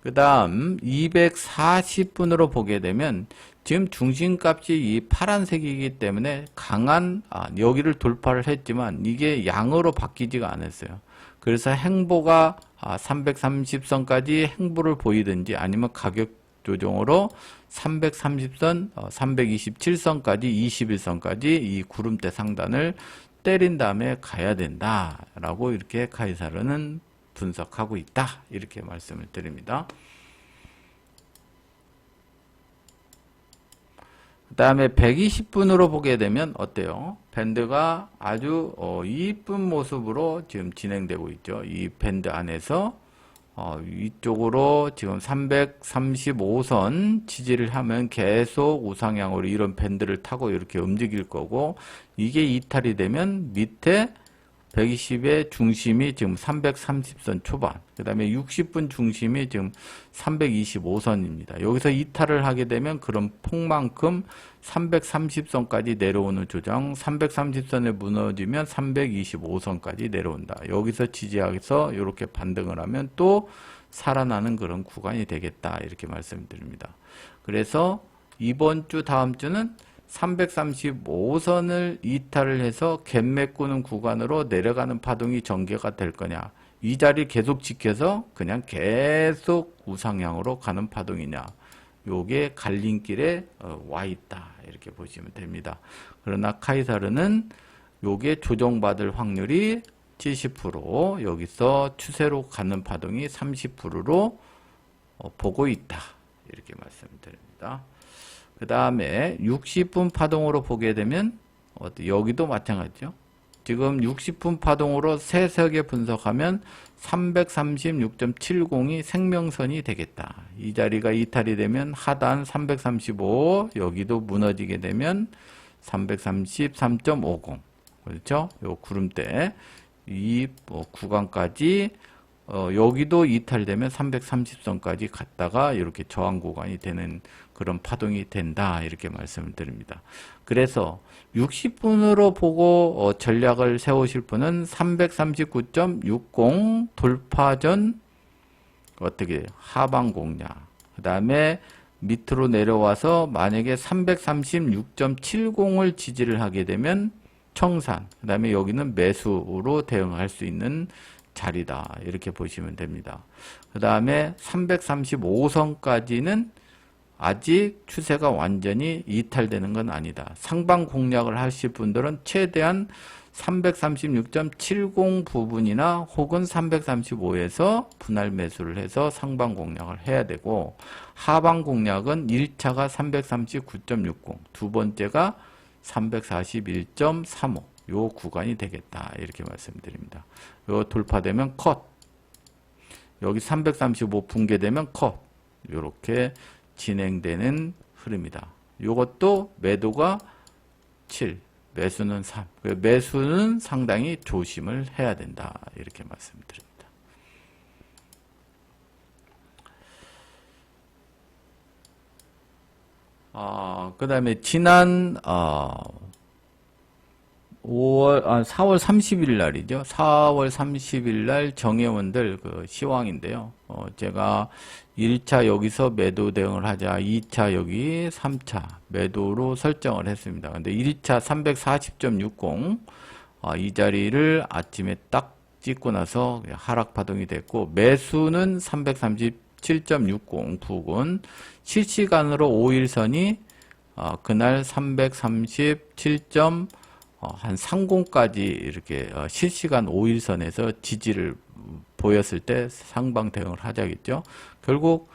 그 다음 240분으로 보게 되면 지금 중심값이 이 파란색이기 때문에 강한 여기를 돌파를 했지만 이게 양으로 바뀌지가 않았어요. 그래서 행보가 330선까지 행보를 보이든지 아니면 가격 조정으로 330선, 327선까지 21선까지 이 구름대 상단을 때린 다음에 가야 된다라고 이렇게 카이사르는 분석하고 있다. 이렇게 말씀을 드립니다. 그 다음에 120분으로 보게 되면 어때요? 밴드가 아주 이쁜 모습으로 지금 진행되고 있죠. 이 밴드 안에서 위쪽으로 지금 335선 지지를 하면 계속 우상향으로 이런 밴드를 타고 이렇게 움직일 거고, 이게 이탈이 되면 밑에 120의 중심이 지금 330선 초반, 그 다음에 60분 중심이 지금 325선입니다. 여기서 이탈을 하게 되면 그런 폭만큼 330선까지 내려오는 조정, 330선에 무너지면 325선까지 내려온다. 여기서 지지하면서 이렇게 반등을 하면 또 살아나는 그런 구간이 되겠다. 이렇게 말씀드립니다. 그래서 이번 주, 다음 주는 335선을 이탈을 해서 갭 메꾸는 구간으로 내려가는 파동이 전개가 될 거냐, 이 자리 계속 지켜서 그냥 계속 우상향으로 가는 파동이냐, 요게 갈림길에 와 있다. 이렇게 보시면 됩니다. 그러나 카이사르는 요게 조정받을 확률이 70%, 여기서 추세로 가는 파동이 30%로 보고 있다. 이렇게 말씀드립니다. 그 다음에 60분 파동으로 보게 되면 여기도 마찬가지죠. 지금 60분 파동으로 세세하게 분석하면 336.70이 생명선이 되겠다. 이 자리가 이탈이 되면 하단 335, 여기도 무너지게 되면 333.50, 그렇죠? 요 구름대 이 구간까지 여기도 이탈되면 330선까지 갔다가 이렇게 저항 구간이 되는 그런 파동이 된다. 이렇게 말씀을 드립니다. 그래서 60분으로 보고 전략을 세우실 분은 339.60 돌파 전 어떻게 하방 공략, 그 다음에 밑으로 내려와서 만약에 336.70을 지지를 하게 되면 청산, 그 다음에 여기는 매수로 대응할 수 있는 자리다. 이렇게 보시면 됩니다. 그 다음에 335선까지는 아직 추세가 완전히 이탈되는 건 아니다. 상방 공략을 하실 분들은 최대한 336.70 부분이나 혹은 335에서 분할 매수를 해서 상방 공략을 해야 되고, 하방 공략은 1차가 339.60, 두 번째가 341.35, 요 구간이 되겠다. 이렇게 말씀드립니다. 요 돌파되면 컷, 여기 335 붕괴되면 컷, 요렇게 진행되는 흐름이다. 요것도 매도가 7, 매수는 3. 매수는 상당히 조심을 해야 된다. 이렇게 말씀드립니다. 그 다음에 지난 4월 30일 날이죠. 4월 30일 날 정회원들 그 시황인데요. 제가 1차 여기서 매도 대응을 하자, 2차 여기 3차 매도로 설정을 했습니다. 근데 1차 340.60 이 자리를 아침에 딱 찍고 나서 하락 파동이 됐고, 매수는 337.60 부근, 실시간으로 5일선이 그날 337. 한 30까지 이렇게 실시간 5일선에서 지지를 보였을 때 상방 대응을 하자겠죠. 결국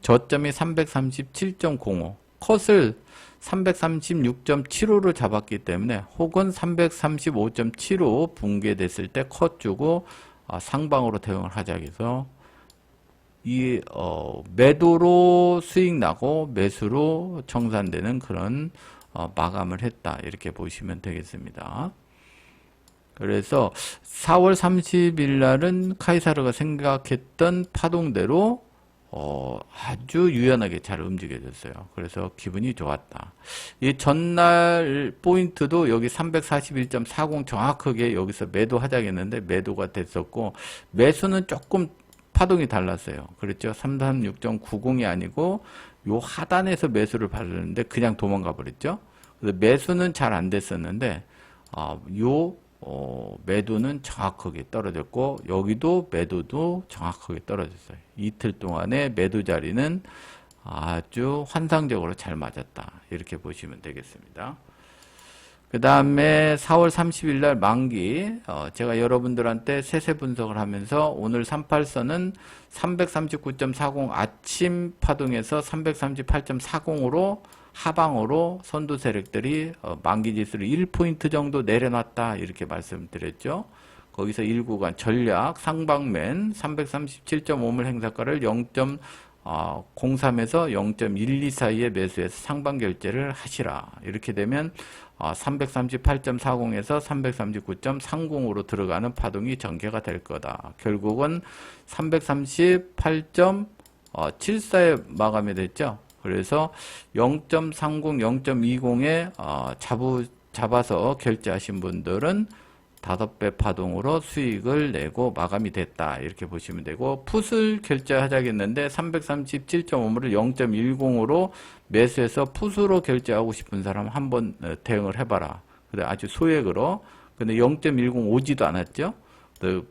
저점이 337.05, 컷을 336.75로 잡았기 때문에, 혹은 335.75 붕괴됐을 때 컷 주고 상방으로 대응을 하자 해서 매도로 수익 나고 매수로 청산되는 그런 마감을 했다. 이렇게 보시면 되겠습니다. 그래서 4월 30일 날은 카이사르가 생각했던 파동대로 아주 유연하게 잘 움직여졌어요. 그래서 기분이 좋았다. 이 전날 포인트도 여기 341.40 정확하게 여기서 매도하자겠는데 매도가 됐었고, 매수는 조금 파동이 달랐어요. 그렇죠? 336.90이 아니고 요 하단에서 매수를 받았는데 그냥 도망가 버렸죠. 그래서 매수는 잘 안 됐었는데 매도는 정확하게 떨어졌고, 여기도 매도도 정확하게 떨어졌어요. 이틀 동안의 매도 자리는 아주 환상적으로 잘 맞았다. 이렇게 보시면 되겠습니다. 그 다음에 4월 30일 날 만기, 제가 여러분들한테 세세 분석을 하면서 오늘 38선은 339.40 아침 파동에서 338.40으로 하방으로 선두 세력들이 만기 지수를 1포인트 정도 내려놨다. 이렇게 말씀드렸죠. 거기서 1구간 전략 상방맨 337.5물 행사가를 0.03에서 0.12 사이에 매수해서 상방 결제를 하시라. 이렇게 되면 338.40에서 339.30으로 들어가는 파동이 전개가 될 거다. 결국은 338.74에 마감이 됐죠. 그래서 0.30, 0.20에 잡아서 결제하신 분들은 5배 파동으로 수익을 내고 마감이 됐다. 이렇게 보시면 되고, 풋을 결제하자겠는데 337.5를 0.10으로 매수해서 풋으로 결제하고 싶은 사람 한번 대응을 해봐라. 근데 아주 소액으로. 근데 0.10 오지도 않았죠.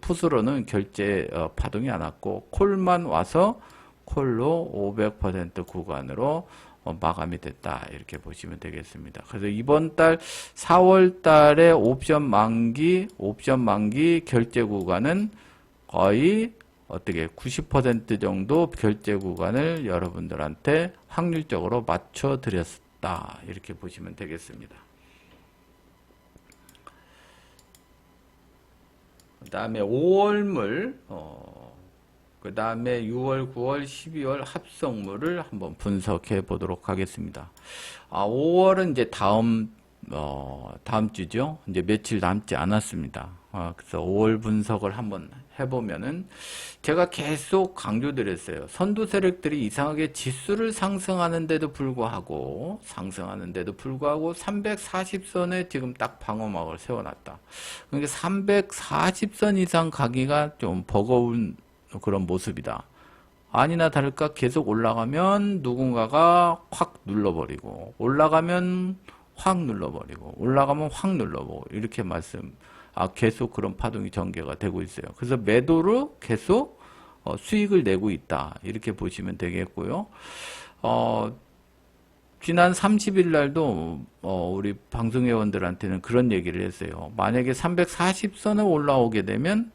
풋으로는 결제 파동이 안 왔고, 콜만 와서 콜로 500% 구간으로 마감이 됐다. 이렇게 보시면 되겠습니다. 그래서 이번 달 4월 달에 옵션 만기 결제 구간은 거의 어떻게 90% 정도 결제 구간을 여러분들한테 확률적으로 맞춰 드렸다. 이렇게 보시면 되겠습니다. 그 다음에 5월물 그 다음에 6월, 9월, 12월 합성물을 한번 분석해 보도록 하겠습니다. 5월은 이제 다음 주죠. 이제 며칠 남지 않았습니다. 그래서 5월 분석을 한번 해보면은, 제가 계속 강조드렸어요. 선두 세력들이 이상하게 지수를 상승하는데도 불구하고 340선에 지금 딱 방어막을 세워놨다. 그러니까 340선 이상 가기가 좀 버거운 그런 모습이다. 아니나 다를까 계속 올라가면 누군가가 확 눌러버리고, 올라가면 확 눌러버리고, 올라가면 확 눌러보고, 이렇게 계속 그런 파동이 전개가 되고 있어요. 그래서 매도로 계속 수익을 내고 있다. 이렇게 보시면 되겠고요. 지난 30일 날도 우리 방송회원들한테는 그런 얘기를 했어요. 만약에 340선을 올라오게 되면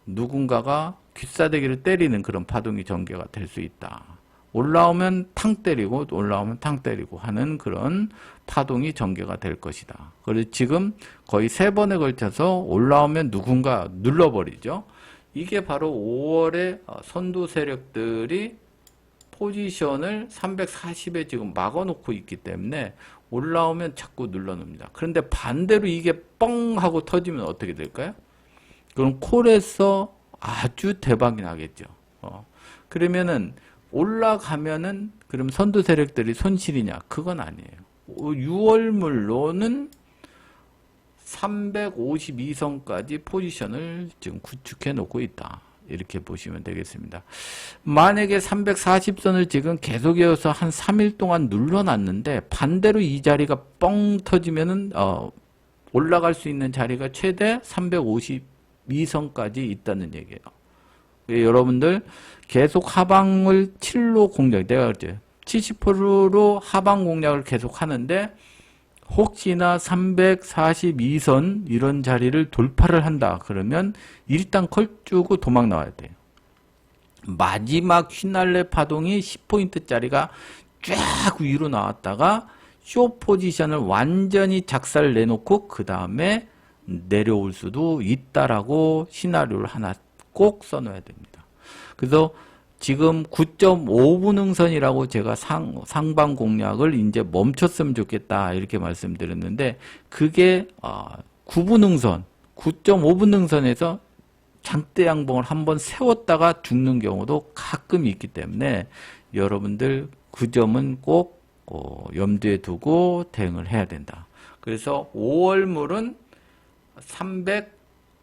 누군가가 귓사대기를 때리는 그런 파동이 전개가 될 수 있다. 올라오면 탕 때리고 올라오면 탕 때리고 하는 그런 파동이 전개가 될 것이다. 그래서 지금 거의 3번에 걸쳐서 올라오면 누군가 눌러버리죠. 이게 바로 5월에 선두 세력들이 포지션을 340에 지금 막아놓고 있기 때문에 올라오면 자꾸 눌러놓습니다. 그런데 반대로 이게 뻥 하고 터지면 어떻게 될까요? 그럼 콜에서 아주 대박이 나겠죠. 그러면은 올라가면은 그럼 선두 세력들이 손실이냐? 그건 아니에요. 6월물로는 352선까지 포지션을 지금 구축해 놓고 있다. 이렇게 보시면 되겠습니다. 만약에 340선을 지금 계속해서 한 3일 동안 눌러놨는데 반대로 이 자리가 뻥 터지면은 올라갈 수 있는 자리가 최대 352선까지 있다는 얘기예요. 여러분들 계속 하방을 7로 공략, 내가 그랬죠. 70%로 하방 공략을 계속 하는데 혹시나 342선 이런 자리를 돌파를 한다. 그러면 일단 컬 주고 도망 나와야 돼요. 마지막 휘날레 파동이 10포인트짜리가 쫙 위로 나왔다가 쇼 포지션을 완전히 작살 내놓고 그 다음에 내려올 수도 있다라고 시나리오를 하나 꼭 써놔야 됩니다. 그래서 지금 9.5분응선이라고 제가 상방 공략을 이제 멈췄으면 좋겠다 이렇게 말씀드렸는데 그게 9분응선, 9.5분응선에서 장대 양봉을 한번 세웠다가 죽는 경우도 가끔 있기 때문에 여러분들 그 점은 꼭 염두에 두고 대응을 해야 된다. 그래서 5월물은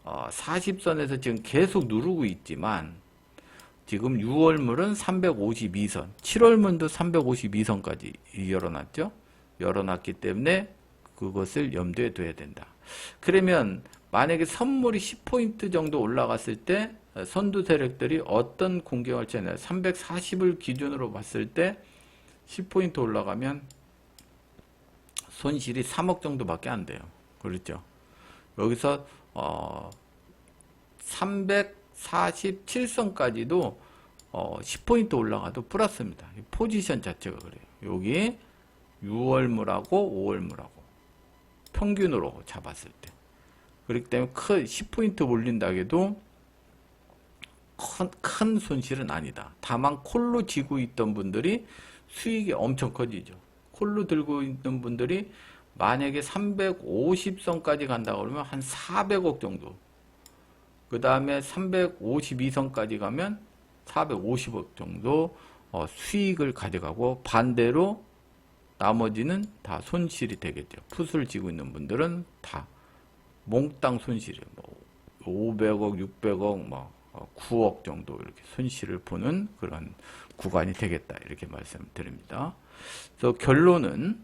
340선에서 지금 계속 누르고 있지만 지금 6월물은 352선, 7월물도 352선까지 열어놨죠. 열어놨기 때문에 그것을 염두에 둬야 된다. 그러면 만약에 선물이 10포인트 정도 올라갔을 때 선두 세력들이 어떤 공격을 취하냐. 340을 기준으로 봤을 때 10포인트 올라가면 손실이 3억 정도밖에 안 돼요. 그렇죠? 여기서 347선까지도 10포인트 올라가도 플러스입니다. 포지션 자체가 그래요. 여기 6월물하고 5월물하고 평균으로 잡았을 때. 그렇기 때문에 10포인트 올린다 해도 큰 손실은 아니다. 다만 콜로 지고 있던 분들이 수익이 엄청 커지죠. 콜로 들고 있는 분들이 만약에 350선까지 간다 그러면 한 400억 정도. 그 다음에 352선까지 가면 450억 정도 수익을 가져가고 반대로 나머지는 다 손실이 되겠죠. 풋을 지고 있는 분들은 다 몽땅 손실이에요. 500억, 600억, 9억 정도 이렇게 손실을 보는 그런 구간이 되겠다. 이렇게 말씀드립니다. 그래서 결론은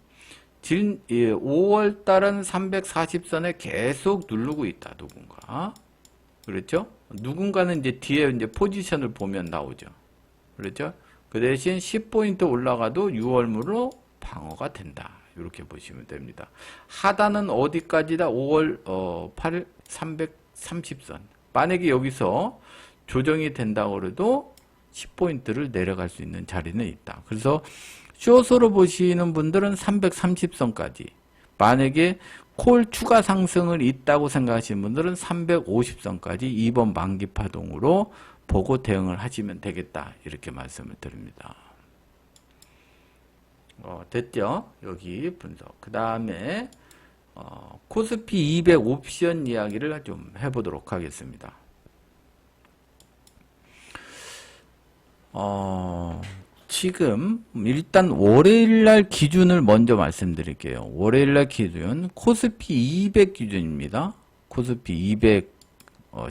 5월 달은 340선에 계속 누르고 있다. 누군가. 그렇죠? 누군가는 이제 뒤에 이제 포지션을 보면 나오죠. 그렇죠? 그 대신 10포인트 올라가도 6월물로 방어가 된다. 이렇게 보시면 됩니다. 하단은 어디까지다? 5월 8일 330선. 만약에 여기서 조정이 된다고 해도 10포인트를 내려갈 수 있는 자리는 있다. 그래서 숏으로 보시는 분들은 330선까지. 만약에 콜 추가 상승을 있다고 생각하시는 분들은 350선까지 이번 만기 파동으로 보고 대응을 하시면 되겠다. 이렇게 말씀을 드립니다. 됐죠? 여기 분석. 그 다음에 코스피 200 옵션 이야기를 좀 해보도록 하겠습니다. 지금 일단 월요일날 기준을 먼저 말씀드릴게요. 월요일날 기준 코스피 200 기준입니다. 코스피 200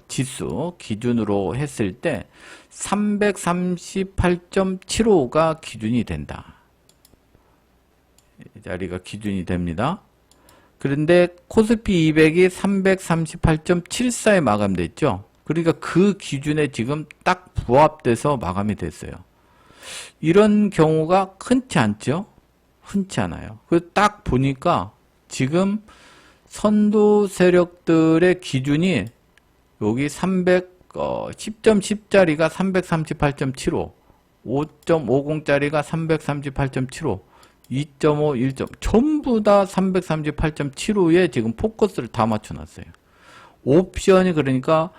지수 기준으로 했을 때 338.75가 기준이 된다. 이 자리가 기준이 됩니다. 그런데 코스피 200이 338.74에 마감됐죠. 그러니까 그 기준에 지금 딱 부합돼서 마감이 됐어요. 이런 경우가 흔치 않죠? 흔치 않아요. 그 딱 보니까 지금 선두 세력들의 기준이 여기 10.10짜리가 338.75, 5.50짜리가 338.75, 2.5, 1점 전부 다 338.75에 지금 포커스를 다 맞춰놨어요. 옵션이 그러니까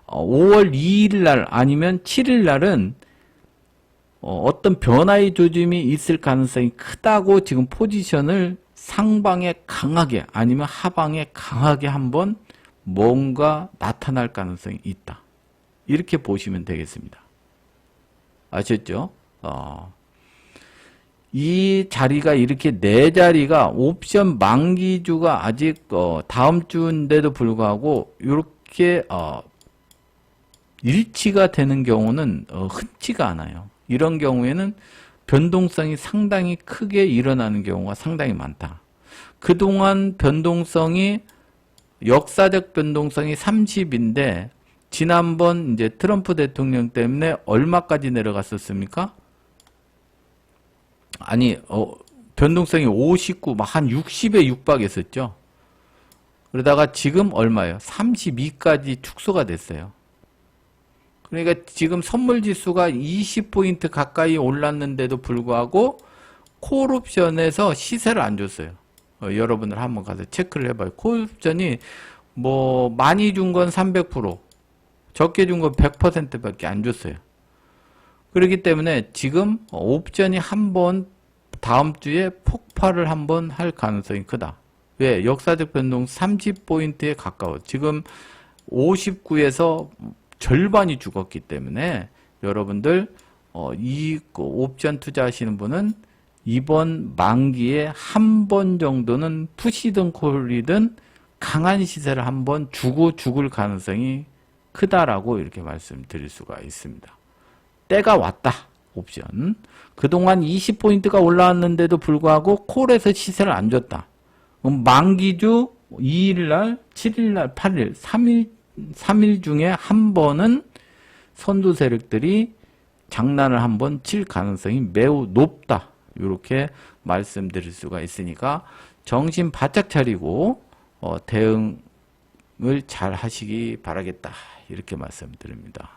5월 2일 날 아니면 7일 날은 어떤 변화의 조짐이 있을 가능성이 크다고 지금 포지션을 상방에 강하게 아니면 하방에 강하게 한번 뭔가 나타날 가능성이 있다. 이렇게 보시면 되겠습니다. 아셨죠? 이 자리가 이렇게 네 자리가 옵션 만기주가 아직 다음 주인데도 불구하고 이렇게 일치가 되는 경우는 흔치가 않아요. 이런 경우에는 변동성이 상당히 크게 일어나는 경우가 상당히 많다. 그동안 변동성이 역사적 변동성이 30인데 지난번 이제 트럼프 대통령 때문에 얼마까지 내려갔었습니까? 아니 변동성이 59, 한 60에 육박했었죠. 그러다가 지금 얼마예요? 32까지 축소가 됐어요. 그러니까 지금 선물지수가 20포인트 가까이 올랐는데도 불구하고 콜옵션에서 시세를 안 줬어요. 여러분들 한번 가서 체크를 해봐요. 콜옵션이 뭐 많이 준 건 300%, 적게 준 건 100%밖에 안 줬어요. 그렇기 때문에 지금 옵션이 한번 다음 주에 폭발을 한번 할 가능성이 크다. 왜? 역사적 변동 30포인트에 가까워. 지금 59에서 절반이 죽었기 때문에 여러분들 이 옵션 투자하시는 분은 이번 만기에 한 번 정도는 푸시든 콜이든 강한 시세를 한번 주고 죽을 가능성이 크다라고 이렇게 말씀드릴 수가 있습니다. 때가 왔다. 옵션. 그동안 20포인트가 올라왔는데도 불구하고 콜에서 시세를 안 줬다. 그럼 만기주 2일날, 7일날, 8일, 3일 중에 한 번은 선두 세력들이 장난을 한번 칠 가능성이 매우 높다. 이렇게 말씀드릴 수가 있으니까 정신 바짝 차리고 대응을 잘 하시기 바라겠다. 이렇게 말씀드립니다.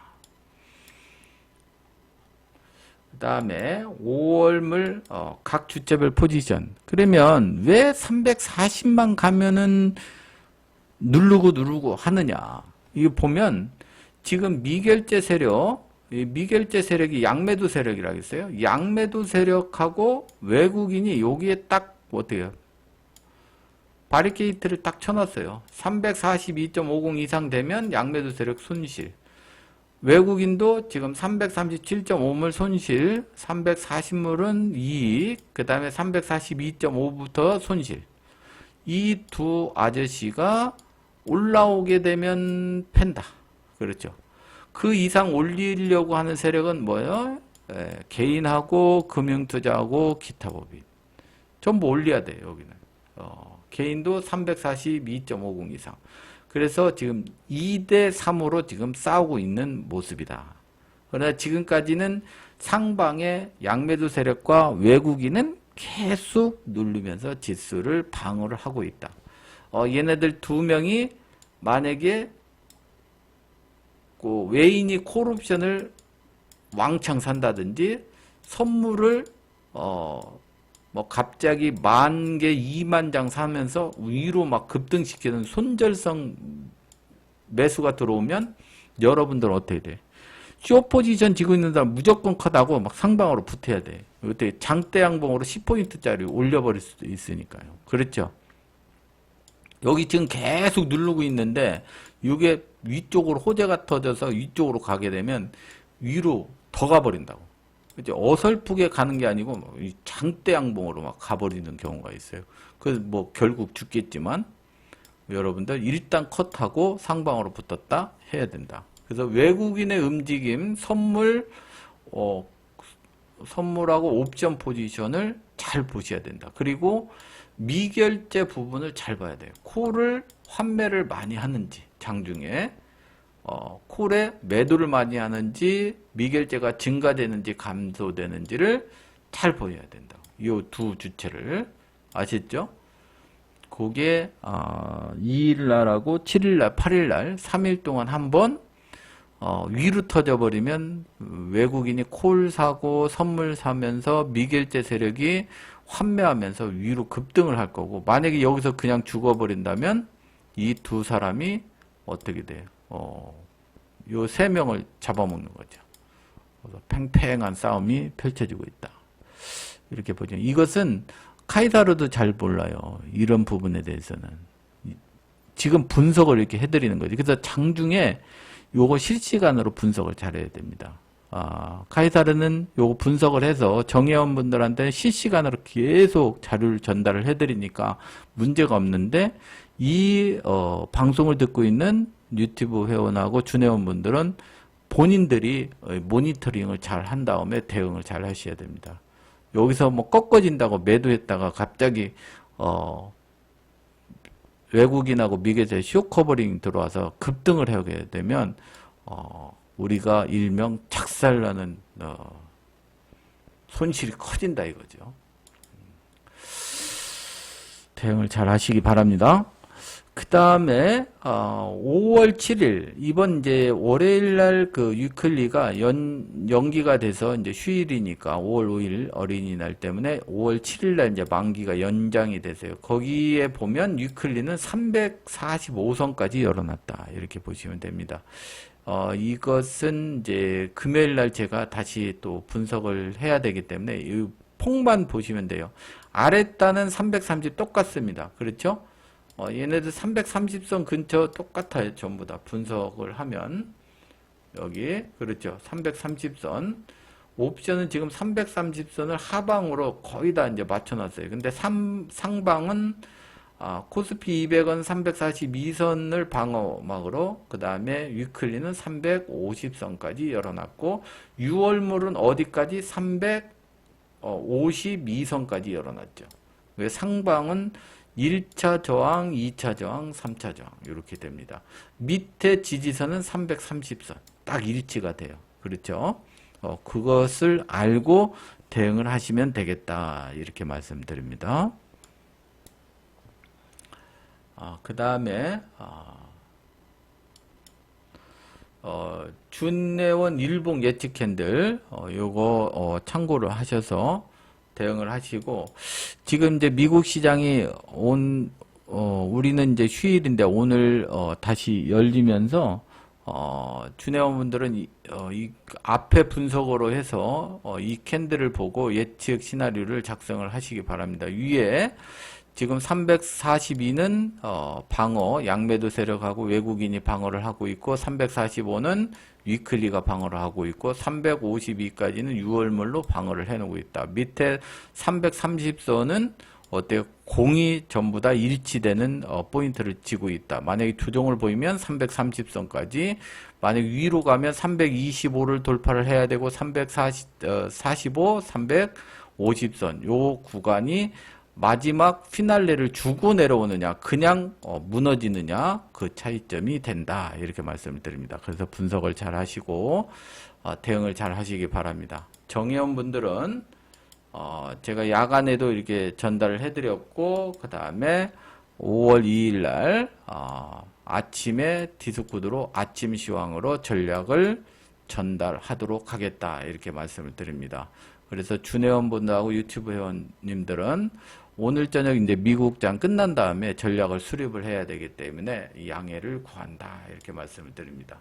그 다음에 5월물 각 주체별 포지션. 그러면 왜 340만 가면은 누르고 하느냐. 이거 보면 지금 미결제 세력, 이 미결제 세력이 양매도 세력이라고 했어요. 양매도 세력하고 외국인이 여기에 딱 어떻게 해요? 바리케이트를 딱 쳐놨어요. 342.50 이상 되면 양매도 세력 손실. 외국인도 지금 337.5물 손실, 340물은 이익, 그 다음에 342.5부터 손실. 이 두 아저씨가 올라오게 되면 팬다. 그렇죠. 그 이상 올리려고 하는 세력은 뭐예요? 개인하고 금융투자하고 기타 법인. 전부 올려야 돼요, 여기는. 개인도 342.50 이상. 그래서 지금 2대 3으로 지금 싸우고 있는 모습이다. 그러나 지금까지는 상방의 양매도 세력과 외국인은 계속 누르면서 지수를 방어를 하고 있다. 얘네들 두 명이 만약에 그 외인이 콜옵션을 왕창 산다든지 선물을 뭐 갑자기 10,000개, 20,000장 사면서 위로 막 급등시키는 손절성 매수가 들어오면 여러분들은 어떻게 돼? 쇼 포지션 지고 있는 사람 무조건 컷하고 막 상방으로 붙어야 돼. 이때 장대 양봉으로 10포인트짜리 올려버릴 수도 있으니까요. 그렇죠? 여기 지금 계속 누르고 있는데 이게 위쪽으로 호재가 터져서 위쪽으로 가게 되면 위로 더 가버린다고. 그죠? 어설프게 가는 게 아니고 장대 양봉으로 막 가버리는 경우가 있어요. 그래서 뭐 결국 죽겠지만 여러분들 일단 컷하고 상방으로 붙었다 해야 된다. 그래서 외국인의 움직임, 선물하고 옵션 포지션을 잘 보셔야 된다. 그리고 미결제 부분을 잘 봐야 돼요. 콜을 환매를 많이 하는지 장중에 콜에 매도를 많이 하는지 미결제가 증가되는지 감소되는지를 잘 보여야 된다. 이 두 주체를 아시죠? 그게 2일날하고 7일날, 8일날 3일 동안 한번 위로 터져버리면 외국인이 콜 사고 선물 사면서 미결제 세력이 환매하면서 위로 급등을 할 거고, 만약에 여기서 그냥 죽어버린다면 이 두 사람이 어떻게 돼요? 요 세 명을 잡아먹는 거죠. 그래서 팽팽한 싸움이 펼쳐지고 있다. 이렇게 보죠. 이것은 카이사르도 잘 몰라요. 이런 부분에 대해서는. 지금 분석을 이렇게 해드리는 거죠. 그래서 장중에 요거 실시간으로 분석을 잘해야 됩니다. 카이사르는 요거 분석을 해서 정회원분들한테 실시간으로 계속 자료를 전달을 해드리니까 문제가 없는데, 이 방송을 듣고 있는 유튜브 회원하고 준회원분들은 본인들이 모니터링을 잘 한 다음에 대응을 잘 하셔야 됩니다. 여기서 뭐 꺾어진다고 매도했다가 갑자기 외국인하고 미국에서 쇼커버링 들어와서 급등을 하게 되면 우리가 일명 작살나는 손실이 커진다 이거죠. 대응을 잘 하시기 바랍니다. 그 다음에 5월 7일 이번 이제 월요일날 그 위클리가 연기가 돼서 이제 휴일이니까 5월 5일 어린이날 때문에 5월 7일날 이제 만기가 연장이 되세요. 거기에 보면 위클리는 345선까지 열어놨다 이렇게 보시면 됩니다. 이것은 이제 금요일 날 제가 다시 또 분석을 해야 되기 때문에 이 폭만 보시면 돼요. 아랫단은 330 똑같습니다. 그렇죠? 얘네들 330선 근처 똑같아요. 전부 다 분석을 하면 여기 그렇죠. 330선 옵션은 지금 330선을 하방으로 거의 다 이제 맞춰놨어요. 근데 상방은 코스피 200은 342선을 방어막으로 그 다음에 위클리는 350선까지 열어놨고 6월물은 어디까지 352선까지 열어놨죠. 상방은 1차 저항, 2차 저항, 3차 저항 이렇게 됩니다. 밑에 지지선은 330선 딱 일치가 돼요. 그렇죠? 그것을 알고 대응을 하시면 되겠다 이렇게 말씀드립니다. 그 다음에 준내원 일봉 예측 캔들 요거 참고를 하셔서 대응을 하시고 지금 이제 미국 시장이 우리는 이제 휴일인데 오늘 다시 열리면서 준회원분들은 이 앞에 분석으로 해서 이 캔들을 보고 예측 시나리오를 작성을 하시기 바랍니다. 위에 지금 342는 방어 양매도 세력하고 외국인이 방어를 하고 있고 345는 위클리가 방어를 하고 있고 352까지는 6월물로 방어를 해놓고 있다. 밑에 330선은 어때요? 공이 전부 다 일치되는 포인트를 지고 있다. 만약에 조정을 보이면 330선까지, 만약 위로 가면 325를 돌파를 해야 되고 345, 350선 요 구간이 마지막 피날레를 주고 내려오느냐 그냥 무너지느냐 그 차이점이 된다 이렇게 말씀을 드립니다. 그래서 분석을 잘 하시고 대응을 잘 하시기 바랍니다. 정회원분들은 제가 야간에도 이렇게 전달을 해드렸고 그 다음에 5월 2일 날 아침에 디스코드로 아침 시황으로 전략을 전달하도록 하겠다 이렇게 말씀을 드립니다. 그래서 준회원분들하고 유튜브 회원님들은 오늘 저녁 이제 미국장 끝난 다음에 전략을 수립을 해야 되기 때문에 양해를 구한다 이렇게 말씀을 드립니다.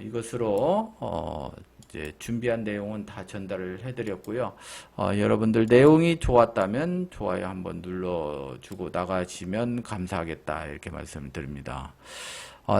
이것으로 이제 준비한 내용은 다 전달을 해드렸고요. 여러분들 내용이 좋았다면 좋아요 한번 눌러주고 나가시면 감사하겠다 이렇게 말씀을 드립니다.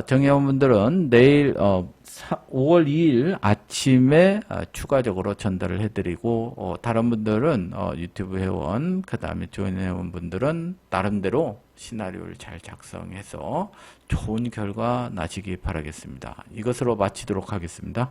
정회원분들은 내일 5월 2일 아침에 추가적으로 전달을 해드리고 다른 분들은 유튜브 회원 그 다음에 조인 회원분들은 나름대로 시나리오를 잘 작성해서 좋은 결과 나시기 바라겠습니다. 이것으로 마치도록 하겠습니다.